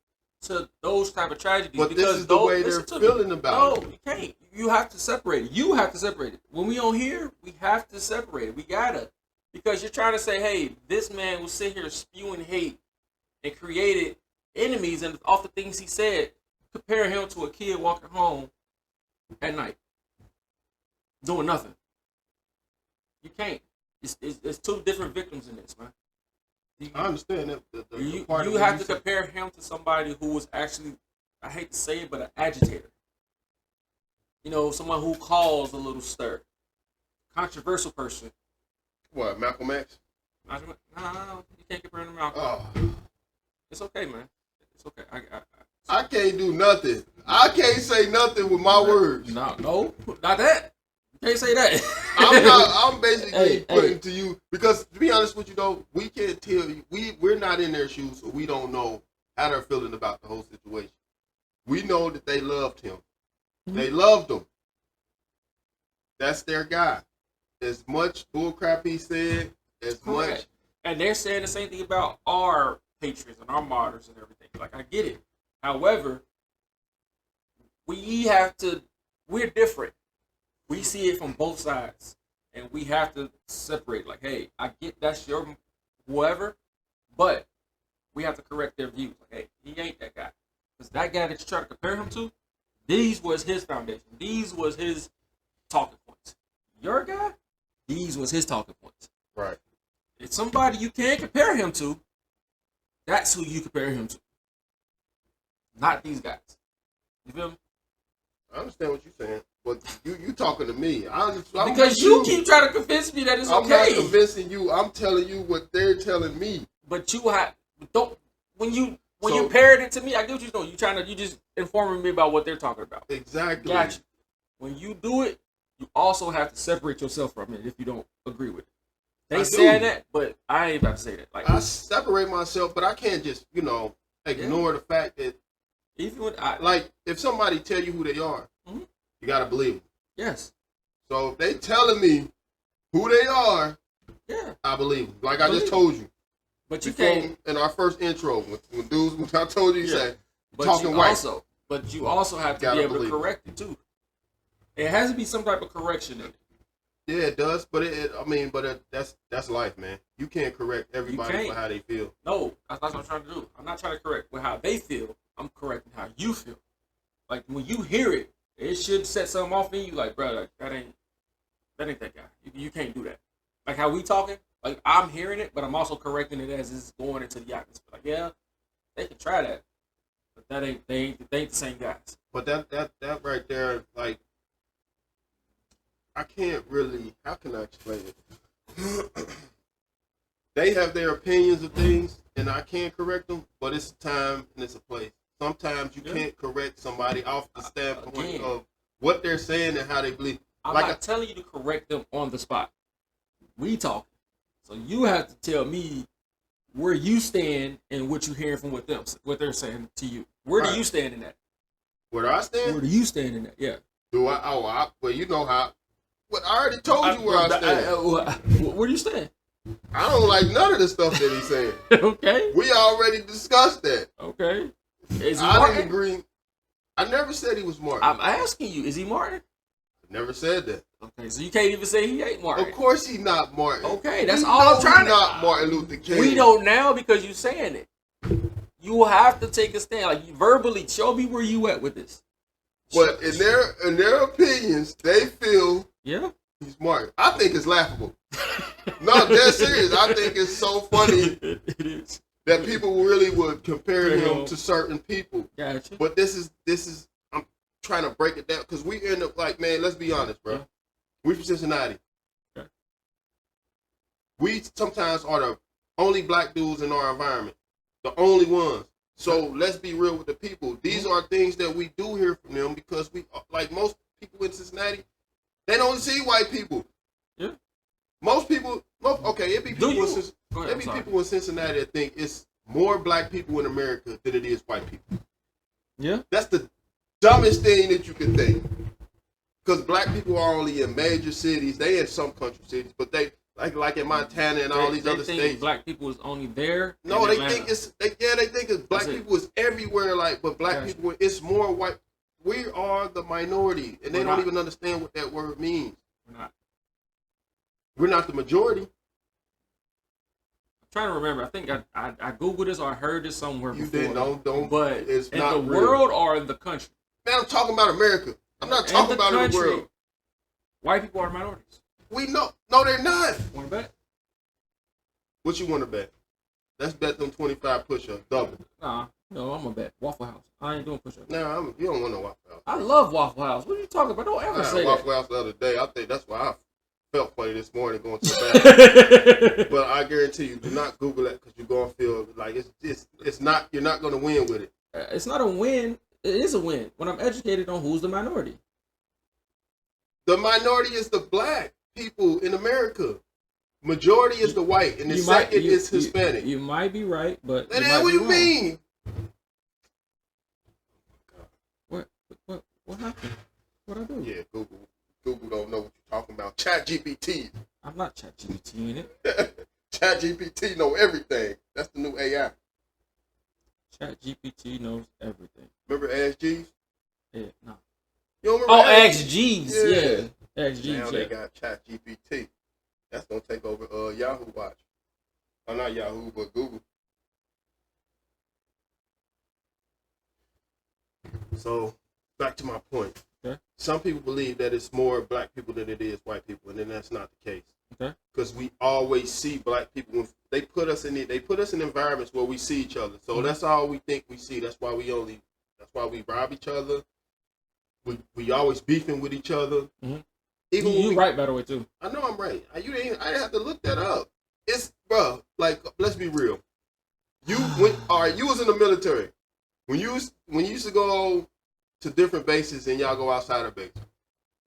to those type of tragedies. But this is the way they're feeling about it. No, you can't. You have to separate it. You have to separate it. When we on here, we have to separate it. We gotta. Because you're trying to say, hey, this man was sitting here spewing hate and created enemies and off the things he said. Compare him to a kid walking home at night doing nothing. You can't. It's two different victims in this, man. I understand that. You have to compare him to somebody who was actually, I hate to say it, but an agitator. someone who caused a little stir, controversial person. What, Malcolm X? Nah, you can't compare him to Malcolm. Oh. It's okay, man. It's okay. I can't do nothing. I can't say nothing with my words. No, not that. You can't say that. I'm basically putting to you, because to be honest with you though, we can't tell you. We're not in their shoes, so we don't know how they're feeling about the whole situation. We know that they loved him. Mm-hmm. They loved him. That's their guy. As much bullcrap he said, as much. And they're saying the same thing about our patriots and our martyrs and everything. Like, I get it. However, we're different. We see it from both sides. And we have to separate. Like, hey, I get that's your whoever, but we have to correct their views. Like, hey, he ain't that guy. Because that guy that you try to compare him to, these was his foundation. These was his talking points. Your guy, these was his talking points. Right. It's somebody you can't compare him to. That's who you compare him to. Not these guys. You feel me? I understand what you're saying, but you talking to me. I'm because you keep trying to convince me that it's okay. I'm not convincing you. I'm telling you what they're telling me. But when you paired it to me, I get what you're doing. You just informing me about what they're talking about. Exactly. Gotcha. When you do it, you also have to separate yourself from it if you don't agree with it. They saying that, but I ain't about to say that. Like, I separate myself, but I can't just, ignore the fact that even when if somebody tell you who they are, mm-hmm. you gotta believe them. Yes. So if they telling me who they are, yeah, I believe them. Like I just told you. But you can't. In our first intro, when dudes, I told you, say talking white. But you also have to be able to correct it too. It has to be some type of correction in it. Yeah, it does, but that's life, man. You can't correct everybody for how they feel. No, that's what I'm trying to do. I'm not trying to correct how they feel. I'm correcting how you feel. Like when you hear it, it should set something off in you. Like, bro, like, that ain't that guy. You can't do that. Like how we talking. Like I'm hearing it, but I'm also correcting it as it's going into the atmosphere. Like, yeah, they can try that, but they ain't the same guys. But that right there, like. I can't really, how can I explain it? They have their opinions of things, and I can't correct them, but it's a time and it's a place. Sometimes you can't correct somebody off the standpoint of what they're saying and how they believe. I'm not telling you to correct them on the spot. We talking. So you have to tell me where you stand and what you're hearing from what they're saying to you. Where do you stand in that? Where do I stand? Where do you stand in that? Yeah. Do I? Well, you know how. But I already told you where I stand. Where do you stand? I don't like none of the stuff that he's saying. Okay. We already discussed that. Okay. Is he I Martin? didn't agree. I never said he was Martin. I'm asking you, is he Martin? I never said that. Okay, so you can't even say he ain't Martin. Of course he's not Martin. Okay, that's all I'm trying to. Not Martin Luther King. We don't now because you're saying it. You have to take a stand. Like, verbally, show me where you at with this. But in their opinions, they feel he's Martin. I think it's laughable. No, dead serious. I think it's so funny it is. That people really would compare him to certain people. Gotcha. But this is I'm trying to break it down because we end up like, man, let's be honest, bro. We from Cincinnati. Okay. We sometimes are the only black dudes in our environment. The only ones. So let's be real with the people. These are things that we do hear from them because we, like most people in Cincinnati, they don't see white people. Yeah. Most people, it'd be people in Cincinnati that think it's more black people in America than it is white people. Yeah. That's the dumbest thing that you can think. Because black people are only in major cities. They in some country cities, but they like in Montana and all these other states. Black people is only there. No, they think it's black people is everywhere. But black people, it's more white. We are the minority, and they don't even understand what that word means. We're not the majority. I'm trying to remember. I think I googled this or I heard this somewhere before. You didn't. Don't. But it's in not the real. world or the country? Man, I'm talking about America. I'm not talking about the world. White people are minorities. We know. No, they're not. Want to bet? What you want to bet? Let's bet them 25 push-ups. Double. Nah. No, I'm a bet. Waffle House. I ain't doing push-ups. Nah, you don't want no Waffle House. I love Waffle House. What are you talking about? Don't ever say Waffle that. House the other day. I think that's why I felt funny this morning going to the bathroom. But I guarantee you, do not Google it because you're gonna feel like it's not. You're not gonna win with it. It's not a win. It is a win when I'm educated on who's the minority. The minority is the black people in America. Majority is the white, and the second is Hispanic. You might be right, but what do you mean? What happened? What I do? Yeah, Google don't know what you're talking about. ChatGPT. I'm not ChatGPT in it. ChatGPT know everything. That's the new AI. ChatGPT knows everything. Remember Ask Jeeves? Yeah, no. You don't remember Ask Jeeves. Yeah. Ask Jeeves. Now they got ChatGPT. That's gonna take over Yahoo Watch. Oh, not Yahoo, but Google. So back to my point. Okay. Some people believe that it's more black people than it is white people, and then that's not the case. Okay. Because we always see black people when they put us in environments where we see each other. So that's all we think we see. That's why we rob each other. We always beefing with each other. Mm-hmm. Even you right, by the way, too. I know I'm right. I didn't have to look that up. It's, bro, like, let's be real. You was in the military. When you used to go to different bases and y'all go outside of base,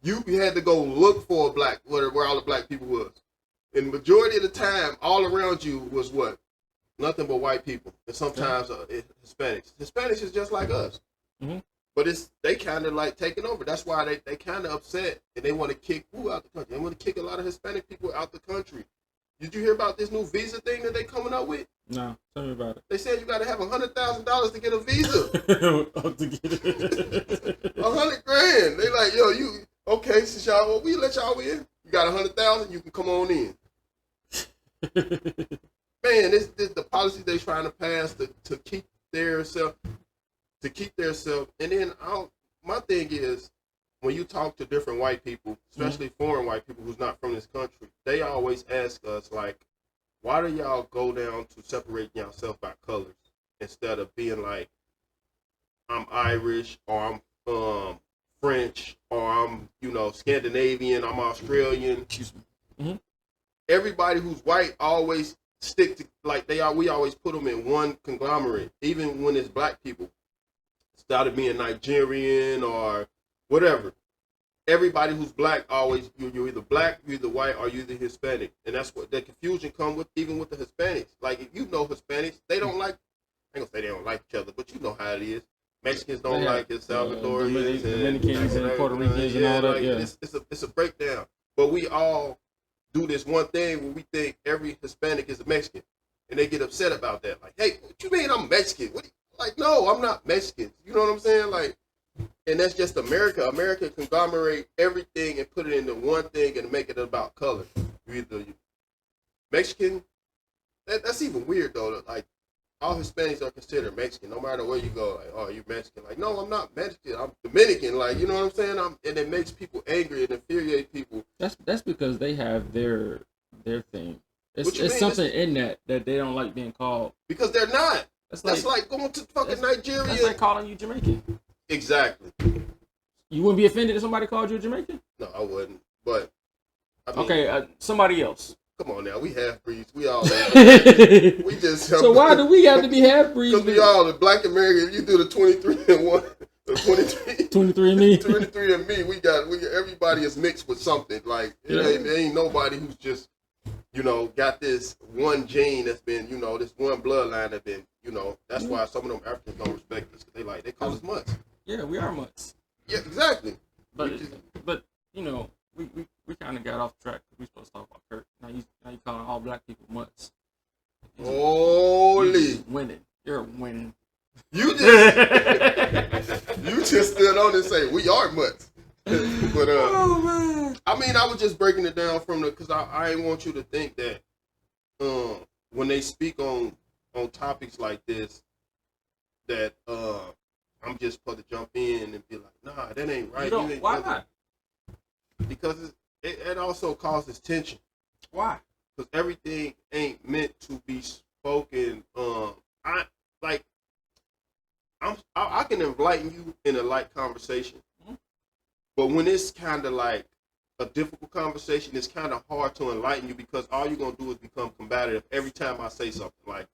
you had to go look for a black, where all the black people was. And the majority of the time, all around you was what? Nothing but white people. And sometimes Hispanics. Hispanics is just like us. Mm-hmm. But they kind of like taking over. That's why they kind of upset and they want to kick who out the country. They want to kick a lot of Hispanic people out the country. Did you hear about this new visa thing that they coming up with? No, tell me about it. They said you got to have $100,000 to get a visa. To get it. $100,000. They like, yo, you okay? Since y'all, we let y'all in. You got $100,000, you can come on in. Man, this the policy they trying to pass to keep their self. And then my thing is, when you talk to different white people, especially foreign white people who's not from this country, they always ask us, like, why do y'all go down to separating yourself by colors instead of being like, I'm Irish, or I'm French, or I'm, Scandinavian, I'm Australian. Excuse me. Mm-hmm. Everybody who's white always stick to, like, we always put them in one conglomerate, even when it's black people. Started being Nigerian or whatever. Everybody who's black always you're either black, you're either white, or you're either Hispanic, and that's what the confusion come with. Even with the Hispanics, like if you know Hispanics, they don't like. I ain't gonna say they don't like each other, but you know how it is. Mexicans don't like El Salvadorians, Dominicans and Puerto Ricans and all that. Like, yeah, it's a breakdown. But we all do this one thing where we think every Hispanic is a Mexican, and they get upset about that. Like, hey, what you mean I'm Mexican? Like, no, I'm not Mexican. You know what I'm saying? Like, and that's just America. America conglomerate everything and put it into one thing and make it about color. You're either Mexican. That's even weird though. Like, all Hispanics are considered Mexican, no matter where you go. Like, oh, you're Mexican. Like, no, I'm not Mexican. I'm Dominican. Like, you know what I'm saying? And it makes people angry and infuriate people. That's because they have their thing. It's something in that they don't like being called. Because they're not. That's like going to fucking Nigeria. That's like calling you Jamaican. Exactly. You wouldn't be offended if somebody called you a Jamaican? No, I wouldn't. But I mean, okay, somebody else. Come on now, we half breeds. We all. We just. So why do we have to be half breeds? Because we all the Black American. If you do the 23-1, the 23 and me, 23 and me, we everybody is mixed with something. Like there ain't nobody who's just got this one gene that's been this one bloodline that's been that's why some of them Africans don't respect us because they call us mutts. Yeah, we are mutts. Yeah, exactly. But we kind of got off track because we supposed to talk about Kirk. Now you calling all black people mutts. Holy, winning. You're winning. You just stood on and say we are mutts. But oh man, I mean, I was just breaking it down from because I didn't want you to think that when they speak on topics like this that I'm just supposed to jump in and be like, nah, that ain't right. Why not? Because it also causes tension. Why? Because everything ain't meant to be spoken. I can enlighten you in a light conversation, Mhm. but when it's kind of like a difficult conversation, it's kind of hard to enlighten you because all you're gonna do is become combative every time I say something. Like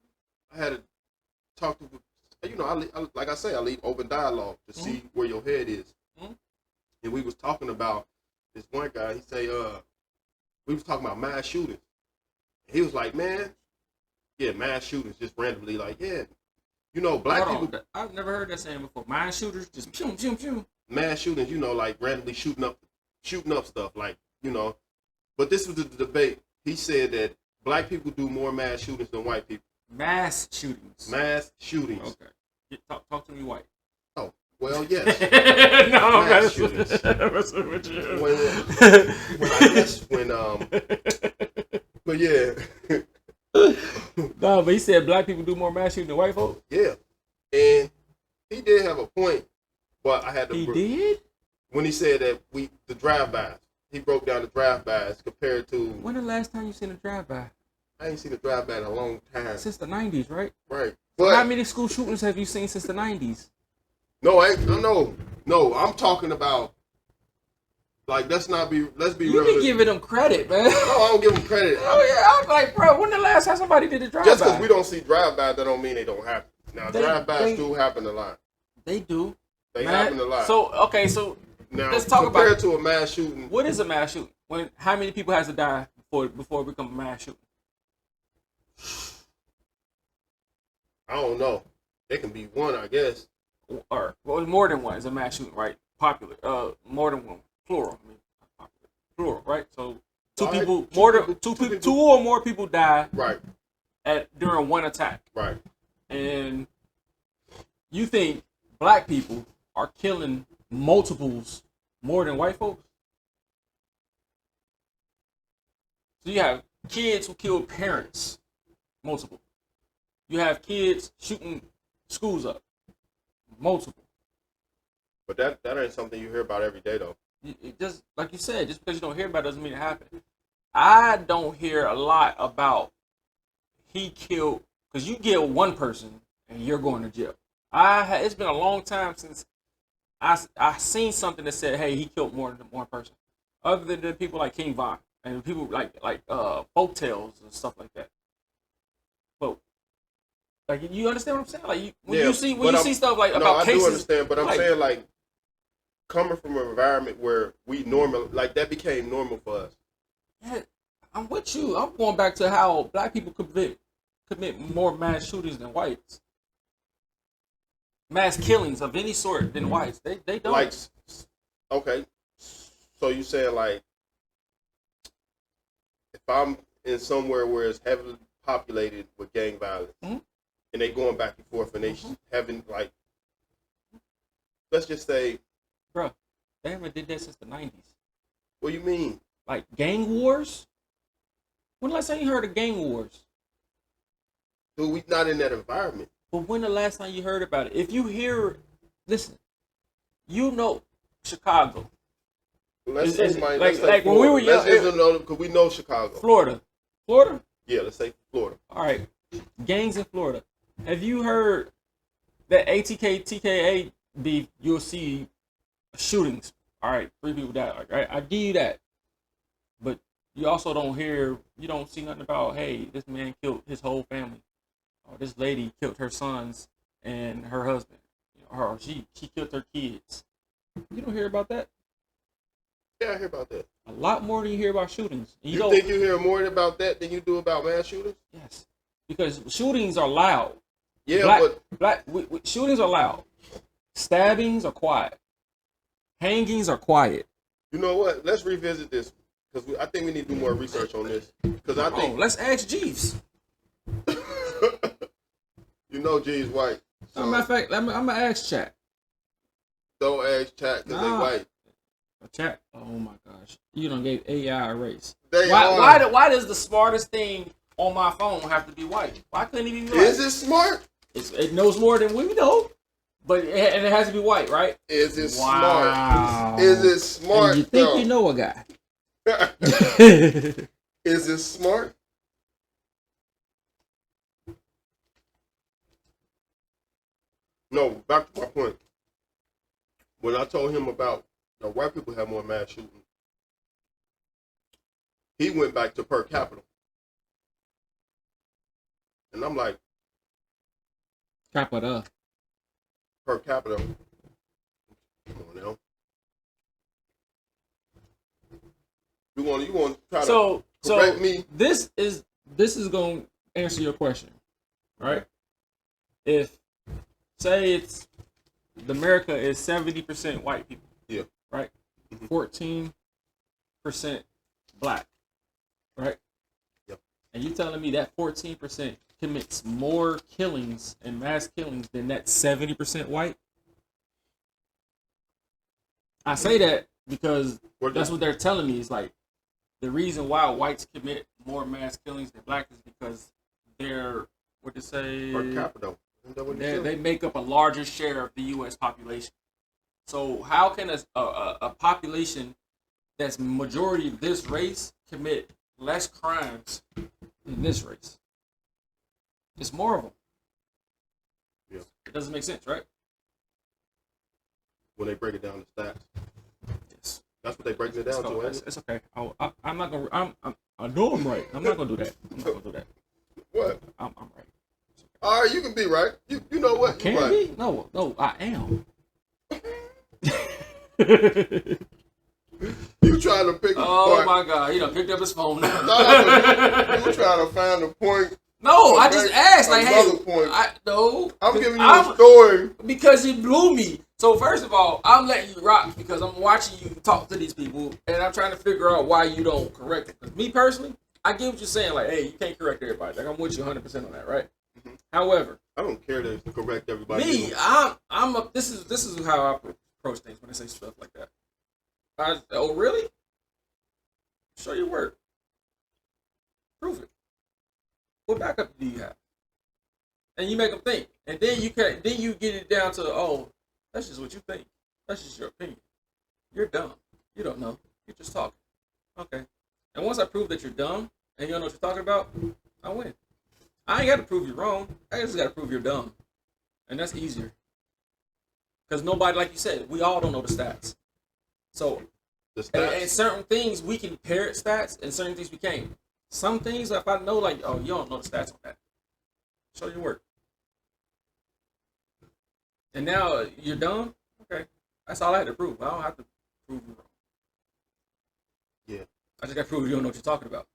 I had to talk to, like I say, I leave open dialogue to see where your head is. Mhm. And we was talking about this one guy. He say, we was talking about mass shootings. He was like, man, yeah, mass shootings just randomly. Like, yeah, black people. I've never heard that saying before. Mass shooters just pew pew pew. Mass shootings, like randomly shooting up stuff, like, But this was the debate. He said that black people do more mass shootings than white people. Mass shootings. Mass shootings. Okay. Talk to me white. Oh, well, yes. No, mass shootings. Messing with you. But yeah. No, but he said black people do more mass shooting than white folks. Yeah, and he did have a point, but I had to. He did? When he said that the drive-bys, he broke down the drive-bys compared to. When the last time you seen a drive-by? I ain't seen a drive-by in a long time. Since the 90s, right? Right. But how many school shootings have you seen since the 90s? No, I'm talking about. Like, let's be real. You be giving them credit, man. No, I don't give them credit. Oh yeah, I'm like, bro, when the last time somebody did a drive-by? Just because we don't see drive-bys, that don't mean they don't happen. Now, drive-bys do happen a lot. They do. They happen a lot. So now, let's talk about compared to a mass shooting. What is a mass shooting? How many people has to die before it becomes a mass shooting? I don't know. It can be one, I guess. Or more than one is a mass shooting, right? Popular. More than one. Plural. Plural, right? So two or more people die. Right. During one attack. Right. And you think black people are killing multiples more than white folks? So you have kids who kill parents, multiple. You have kids shooting schools up, multiple. But that ain't something you hear about every day, though. It just, like you said, just because you don't hear about it doesn't mean it happened. I don't hear a lot about he killed, because you kill one person and you're going to jail. It's been a long time since I seen something that said, hey, he killed more than one person. Other than people like King Von and people like folk tales and stuff like that. But like, you understand what I'm saying? Like when you see stuff like about cases. I do understand, but I'm saying like coming from an environment where we that became normal for us. Yeah, I'm with you. I'm going back to how black people commit more mass shootings than whites. Mass killings of any sort than whites. They don't. Like, okay, so you saying like, if I'm in somewhere where it's heavily populated with gang violence, mm-hmm. and they going back and forth, and they having like, let's just say, bro, they haven't did that since the 90s. What do you mean? Like gang wars? When the last time you heard of gang wars? Dude, we not in that environment. But when the last time you heard about it? If you hear, listen, you know Chicago. Well, let's say when we were young, because we know Chicago. Florida? Yeah, let's say Florida. All right, gangs in Florida. Have you heard that ATK TKA beef? You'll see shootings. All right, 3 people died. All right, I give you that. But you also you don't see nothing about, hey, this man killed his whole family. Or this lady killed her sons and her husband. Or she killed her kids. You don't hear about that? Yeah, I hear about that. A lot more than you hear about shootings. You think you hear more about that than you do about mass shootings? Yes. Because shootings are loud. Yeah, shootings are loud. Stabbings are quiet. Hangings are quiet. You know what? Let's revisit this. Because I think we need to do more research on this. Because I think let's ask Jeeves. You know G's white. So matter of fact, I'm gonna ask Chat. Don't ask Chat because they white. Chat. Oh my gosh, you done gave AI a race. Why does the smartest thing on my phone have to be white? Why couldn't it be white? Is it smart? It knows more than we know, but it has to be white, right? Is it smart? Is it smart? And you think you know a guy? Is it smart? No, back to my point. When I told him about white people have more mass shootings, he went back to per capita. And I'm like, Capita. per capita. Come on now. You want to try to correct me? This is going to answer your question, right? If say it's America is 70% white people, yeah, right, 14% black, right, yep, and you telling me that 14% commits more killings and mass killings than that 70% white? I say that because that's what they're telling me. Is like the reason why whites commit more mass killings than blacks is because they're what to say per capita. They make up a larger share of the U.S. population. So how can a population that's majority of this race commit less crimes than this race? It's more of them. Yeah. It doesn't make sense, right? When they break it down to stats. Yes. That's what they break it down to. It's okay. I'm not gonna. I know I'm right. I'm not gonna do that. I'm not gonna do that. What? I'm right. All right, you can be right. You know what? Can right. be? No, I am. You trying to pick? Oh my God! He done picked up his phone now. You trying to find a point? No, I just asked. Like, hey, point. I'm giving you a story because you blew me. So first of all, I'm letting you rock because I'm watching you talk to these people, and I'm trying to figure out why you don't correct it. Because me personally, I get what you're saying. Like, hey, you can't correct everybody. Like, I'm with you 100% on that, right? Mm-hmm. However, I don't care to correct everybody. Me, this is how I approach things when I say stuff like that. Oh really? Show your work. Prove it. What backup do you have? And you make them think, and then you get it down to that's just what you think. That's just your opinion. You're dumb. You don't know. You're just talking. Okay. And once I prove that you're dumb and you don't know what you're talking about, I win. I ain't got to prove you're wrong. I just got to prove you're dumb. And that's easier. Because nobody, like you said, we all don't know the stats. So, and certain things we can parrot stats, and certain things we can't. Some things, if I know, like, oh, you don't know the stats on that. Show your work. And now you're dumb? Okay. That's all I had to prove. I don't have to prove you wrong. Yeah. I just got to prove you don't know what you're talking about.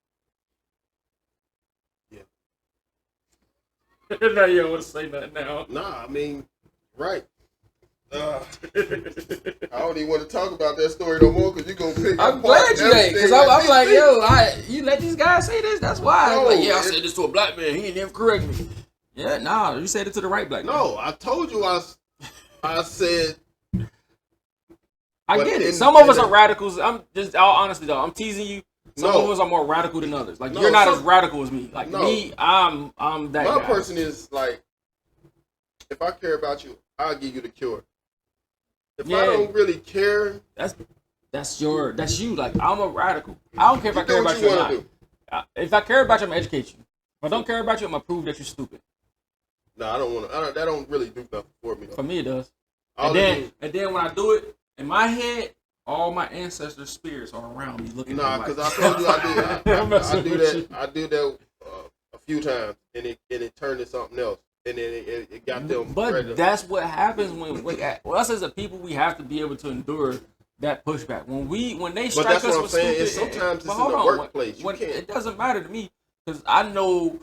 Yeah. Now you don't want to say nothing now. Nah, I mean, right. I don't even want to talk about that story no more because you're going to pick I'm glad you ain't, because I'm like, you let these guys say this? That's why. No, like, I said this to a black man. He didn't even correct me. Yeah, nah, you said it to the right black man. No, I told you I said. I get it. Some of us are radicals. I'm just, all honestly though, I'm teasing you. Some of us are more radical than others. Like, you're not as radical as me. Like, me, I'm that guy. My person is like, if I care about you, I'll give you the cure. If I don't really care, that's you. Like, I'm a radical. I don't care if I care about you or not. If I care about you, I'm gonna educate you. If I don't care about you, I'm gonna prove that you're stupid. No, I don't want to. That don't really do nothing for me. Though. For me, it does. And then when I do it in my head, all my ancestors' spirits are around me looking. Nah, because I told you I do that. I do that a few times, and it turned to something else. And then it got them. But that's what happens when us as a people, we have to be able to endure that pushback. When they strike us with stupid, it's sometimes it's in the workplace. It doesn't matter to me because I know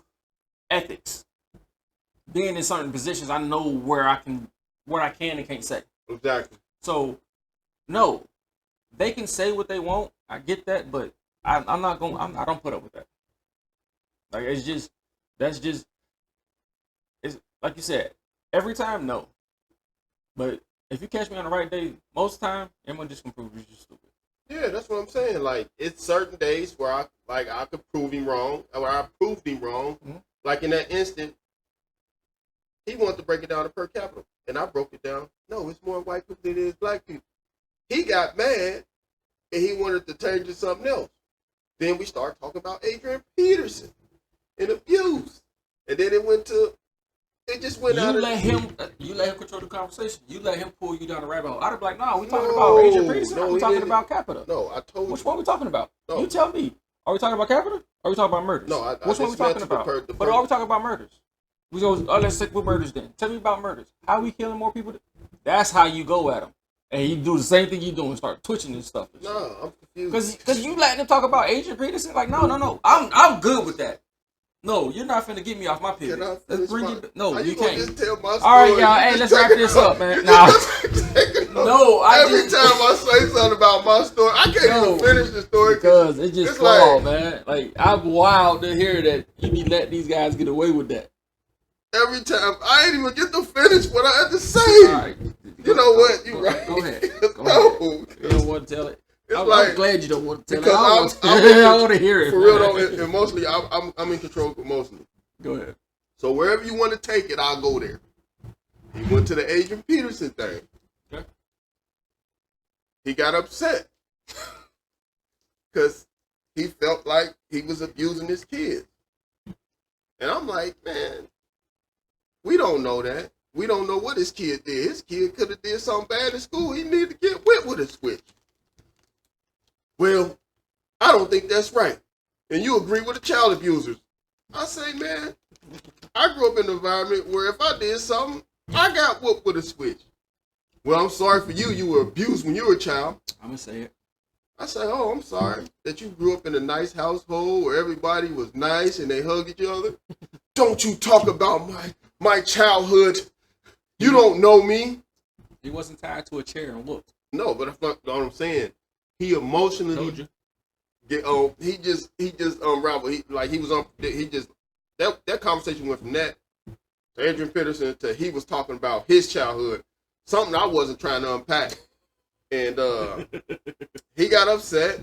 ethics. Being in certain positions, I know what I can and can't say. Exactly. So, no, they can say what they want. I get that, but I'm not going. I don't put up with that. Like, it's like you said, every time, no. But if you catch me on the right day, most of the time, everyone just can prove you're just stupid. Yeah, that's what I'm saying. Like, it's certain days where I could prove him wrong, or I proved him wrong. Mm-hmm. Like in that instant, he wanted to break it down to per capita, and I broke it down. No, it's more white people than it is black people. He got mad, and he wanted to turn to something else. Then we started talking about Adrian Peterson and abuse, and then it went to It just went out. You let him control the conversation. You let him pull you down the rabbit hole. I'd be like, no, we talking about Agent Peterson. No, we talking about Capita. No, I told you. Which one we talking about? No. You tell me. Are we talking about Capita? Or are we talking about murders? No, which one we talking about? But are we talking about murders? We go. Let's stick with murders then. Tell me about murders. How we killing more people? That's how you go at them. And you do the same thing you do and start twitching and stuff. No, I'm confused. Because you letting them talk about Agent Peterson? Like, no. I'm good with that. No, you're not finna get me off my pivot. Let's bring you. No, you can't. Just tell my story? All right, y'all. Hey, let's wrap this up, man. Nah. No, every time I say something about my story, I can't even finish the story because it's just flawed, man. Like, I'm wild to hear that you be letting these guys get away with that. Every time I ain't even get to finish what I had to say. All right. You know what? You're right. Go ahead. No. You don't want to tell it. I'm like, glad you don't want to tell because it. I want to hear it. For real though, emotionally, I'm in control emotionally. Go ahead. So wherever you want to take it, I'll go there. He went to the Adrian Peterson thing. Okay. He got upset because he felt like he was abusing his kids. And I'm like, man, we don't know that. We don't know what his kid did. His kid could have did something bad in school. He needed to get whipped with a switch. Well, I don't think that's right. And you agree with the child abusers. I say, man, I grew up in an environment where if I did something, I got whooped with a switch. Well, I'm sorry for you. You were abused when you were a child. I'm going to say it. I say, oh, I'm sorry that you grew up in a nice household where everybody was nice and they hugged each other. Don't you talk about my childhood. You don't know me. He wasn't tied to a chair and whooped. No, but that's not what I'm saying. He emotionally he just unraveled. That conversation went from that to Adrian Peterson to he was talking about his childhood. Something I wasn't trying to unpack. And he got upset.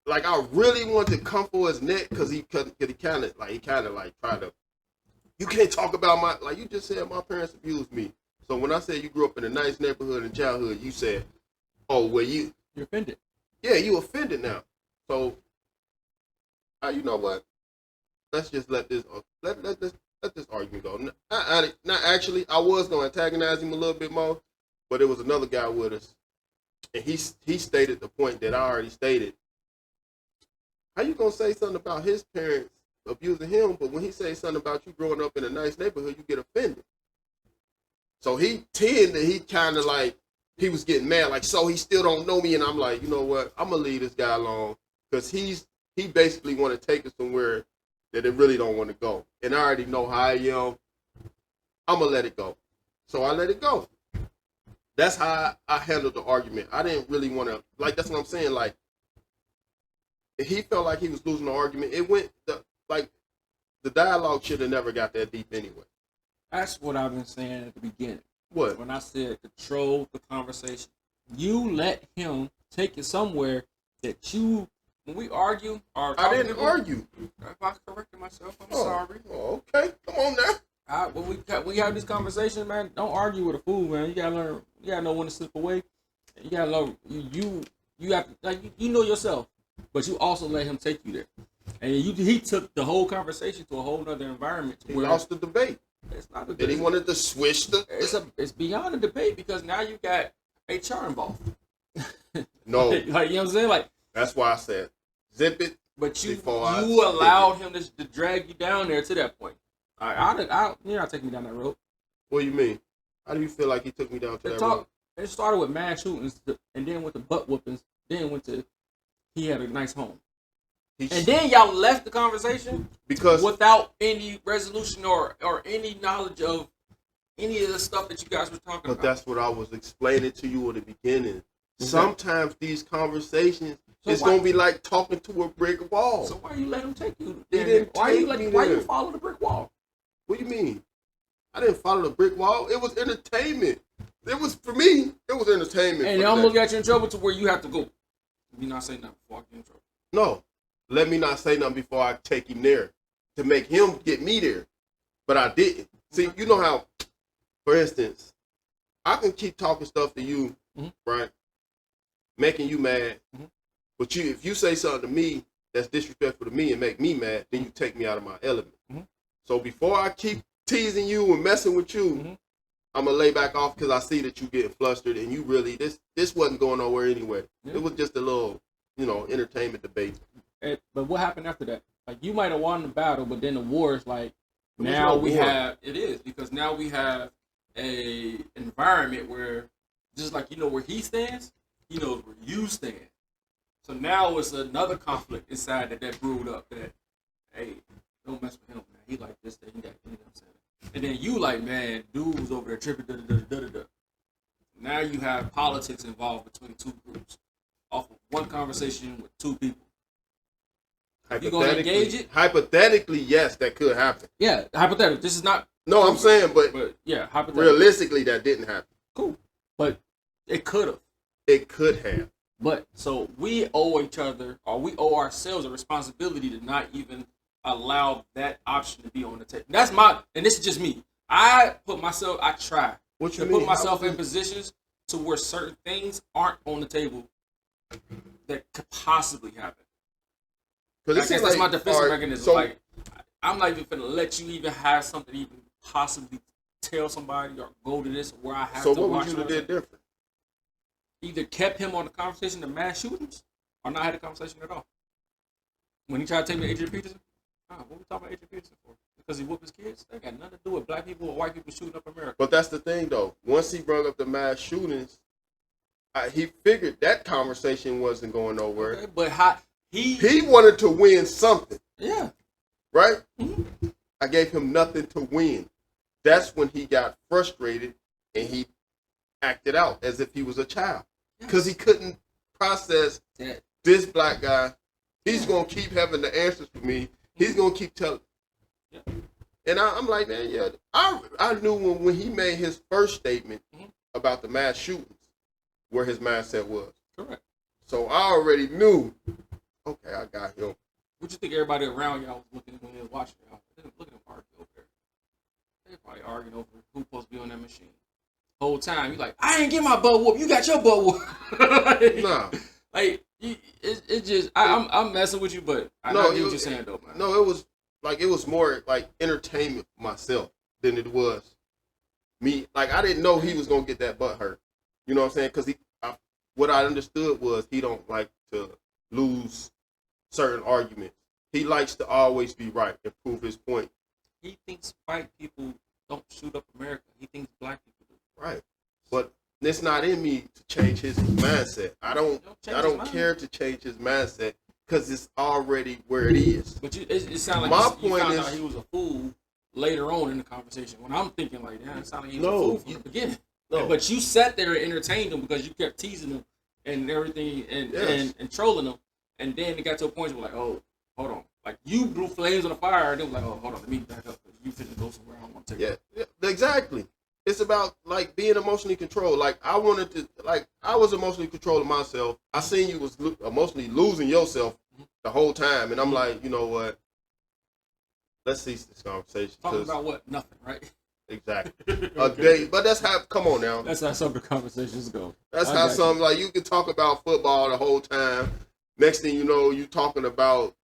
Like I really wanted to come for his neck because he kind of tried to. You can't talk about like you just said my parents abused me. So when I said you grew up in a nice neighborhood in childhood, you said, oh well you're offended. Yeah, you offended now. So you know what? Let's just let this argument go. Not actually. I was gonna antagonize him a little bit more. But there was another guy with us, and he stated the point that I already stated. How you gonna say something about his parents abusing him, but when he says something about you growing up in a nice neighborhood, you get offended? So he kind of like, he was getting mad, like, so he still don't know me, and I'm like, you know what, I'm gonna leave this guy alone, because he basically want to take us somewhere that they really don't want to go, and I already know how I am. I'm gonna let it go. So I let it go. That's how I handled the argument. I didn't really want to, like, that's what I'm saying. Like, if he felt like he was losing the argument, the dialogue should have never got that deep anyway. That's what I've been saying at the beginning. What? When I said control the conversation. You let him take it somewhere that you, when we argue, I didn't argue. If I corrected myself, I'm sorry. Oh, okay. Come on now. When we have this conversation, man, don't argue with a fool, man. You gotta learn. You gotta know when to slip away. You gotta learn. You have to, like, you know yourself, but you also let him take you there. And he took the whole conversation to a whole other environment. He lost the debate. It's not a debate. And he wanted to switch the. It's beyond a debate because now you got HR involved. No, like, you know what I'm saying? Like, that's why I said zip it. But you allowed him to drag you down there to that point. You're not taking me down that road. What do you mean? How do you feel like he took me down to that road? It started with mass shootings, and then with the butt whoopings. Then went to he had a nice home, and then y'all left the conversation because without any resolution or any knowledge of any of the stuff that you guys were talking about. But that's what I was explaining to you at the beginning. Okay. Sometimes these conversations it's gonna be like talking to a brick wall. So why you let him take you? Why you follow the brick wall? What do you mean? I didn't follow the brick wall. It was entertainment. It was, for me, it was entertainment. And I'm looking at you in trouble to where you have to go. Let me not say nothing before I get in trouble. No. Let me not say nothing before I take him there. To make him get me there. But I didn't. See, you know how, for instance, I can keep talking stuff to you, right? Making you mad. Mm-hmm. But if you say something to me that's disrespectful to me and make me mad, then you take me out of my element. Mm-hmm. So before I keep teasing you and messing with you, Mm-hmm. I'm gonna lay back off because I see that you getting flustered and you really this wasn't going nowhere anyway. Yeah. It was just a little, entertainment debate. But what happened after that? Like, you might have won the battle, but then the war is like, There was now no we war. have, it is, because now we have a environment where, just like where he stands, he knows where you stand. So now it's another conflict inside that brewed up that, hey, don't mess with him, man. He like this, that, he that, you know what I'm saying? And then you like, man, dude was over there tripping, da-da-da-da-da-da. Now you have politics involved between two groups off of one conversation with two people. You gonna engage it? Hypothetically, yes, that could happen. Yeah, hypothetically. This is not. No, I'm saying, but yeah, hypothetically. realistically, that didn't happen. Cool, but it could have. It could have. But so we owe each other, or we owe ourselves a responsibility to not even allow that option to be on the table. That's and this is just me. I try to put myself in positions to where certain things aren't on the table that could possibly happen. I guess that's my defensive mechanism. So, like, I'm not even gonna let you even have something to even possibly tell somebody or go to this where I have to watch. So what would you have did different? Either kept him on the conversation of mass shootings or not had a conversation at all. When he tried to take me to Adrian Peterson, what we talking about Adrian Peterson for? Because he whooped his kids? That got nothing to do with black people or white people shooting up America. But that's the thing, though. Once he brought up the mass shootings, he figured that conversation wasn't going nowhere. Okay, but he wanted to win something. Yeah. Right? Mm-hmm. I gave him nothing to win. That's when he got frustrated and he acted out as if he was a child. Because he couldn't process this black guy. He's going to keep having the answers for me. He's going to keep telling. Yeah. And I'm like, man, yeah. I knew when he made his first statement about the mass shootings where his mindset was. Correct. So I already knew, okay, I got him. What you think everybody around y'all was looking when they was watching y'all? Look at them arguing over there. They probably arguing over who's supposed to be on that machine. Whole time, you like, I ain't get my butt whooped. You got your butt whooped. Nah. Like, it just, I'm messing with you, but I know what you're saying, though, man. No, it was more like entertainment for myself than it was me. Like, I didn't know he was going to get that butt hurt. You know what I'm saying? Because what I understood was he don't like to lose certain arguments. He likes to always be right and prove his point. He thinks white people don't shoot up America. He thinks black people do. Right. But it's not in me to change his mindset. I don't care to change his mindset because it's already where it is. But it sounded like you found out he was a fool later on in the conversation. When I'm thinking like, damn, it sounded like he was a fool from the beginning. No. But you sat there and entertained him because you kept teasing him and everything and trolling him. And then it got to a point where like, oh, hold on. Like, you blew flames on the fire and then was like, oh, hold on, let me back up. You finna go somewhere I don't want to take it. Yeah, exactly. It's about, like, being emotionally controlled. Like, I was emotionally controlling myself. I seen you was emotionally losing yourself the whole time. And I'm like, you know what? Let's cease this conversation. Talking about what? Nothing, right? Exactly. Okay. But that's how, come on now. That's how some of the conversations go. That's how some, like, you can talk about football the whole time. Next thing you know, you talking about,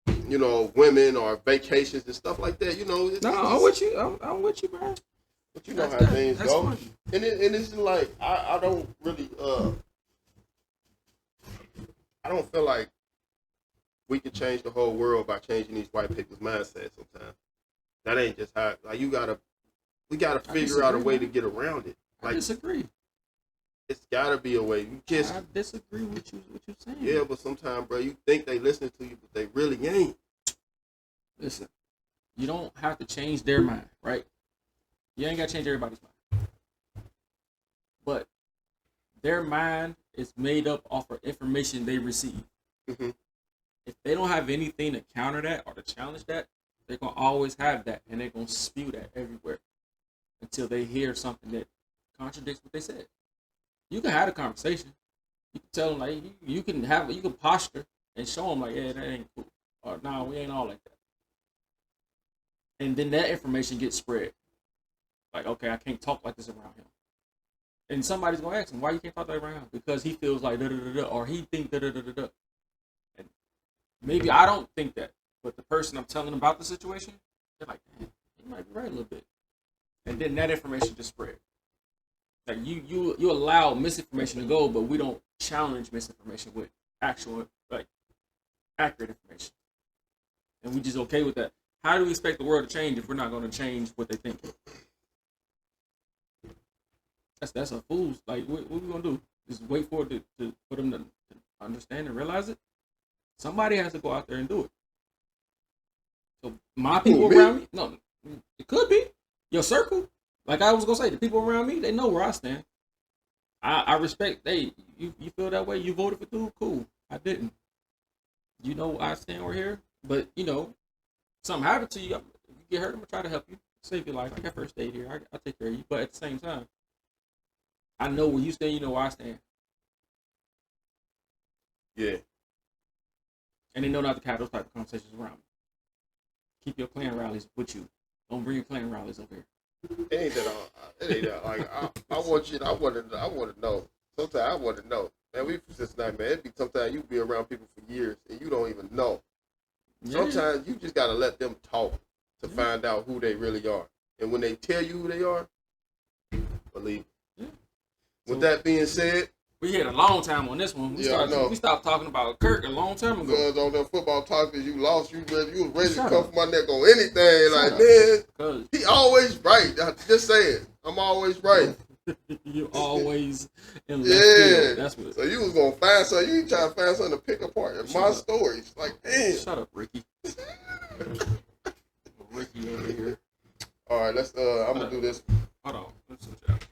women or vacations and stuff like that. I'm with you. I'm with you, man. But you know how things go. Funny. And it's like, I don't really, I don't feel like we can change the whole world by changing these white people's mindsets sometimes. That ain't just how, like, we gotta figure out a way to get around it. Like, I disagree. It's gotta be a way. I disagree with what you're saying. Yeah, but sometimes, bro, you think they listening to you, but they really ain't. Listen, you don't have to change their mind, right? You ain't got to change everybody's mind. But their mind is made up off of information they receive. Mm-hmm. If they don't have anything to counter that or to challenge that, they're going to always have that. And they're going to spew that everywhere until they hear something that contradicts what they said. You can have a conversation. You can tell them, like, you can posture and show them, like, yeah, that ain't cool. Or, no, we ain't all like that. And then that information gets spread. Like, okay, I can't talk like this around him. And somebody's going to ask him, why you can't talk like that around him? Because he feels like da-da-da-da, or he thinks da-da-da-da-da. And maybe I don't think that, but the person I'm telling about the situation, they're like, damn, you might be right a little bit. and then that information just spread. Like you allow misinformation to go, but we don't challenge misinformation with actual like accurate information, and we just okay with that. How do we expect the world to change if we're not going to change what they think? That's a fool's. Like, what we gonna do? Just wait for it for them to understand and realize it? Somebody has to go out there and do it. So my people around me, no, it could be your circle. Like I was gonna say, the people around me, they know where I stand. I respect. Hey, you feel that way? You voted for dude? Cool. I didn't. You know I stand over here, but you know, something happened to you. If you get hurt, I'm gonna try to help you, save your life. I got first aid here. I'll take care of you. But at the same time, I know where you stand. You know where I stand. Yeah. And they know not to have those type of conversations around me. Keep your clan rallies with you. Don't bring your clan rallies over here. It ain't that all. It ain't that. Like I want you. I want to know. Sometimes I want to know. Man, we from Cincinnati, man. It be sometimes you be around people for years and you don't even know. Yeah. Sometimes you just gotta let them talk to find out who they really are. And when they tell you who they are, believe. Yeah. With that being said, we had a long time on this one. We stopped talking about Kirk a long time ago. Because on them football talkers, you lost. You was ready to come for my neck on anything. Man, he always right. Just say it. I'm always right. You always in left field. That's what. So you was gonna find something. You trying to find something to pick apart in my stories. Like, damn. Shut up, Ricky. Ricky over here. All right, let's. I'm gonna do this. Hold on. Let's switch out.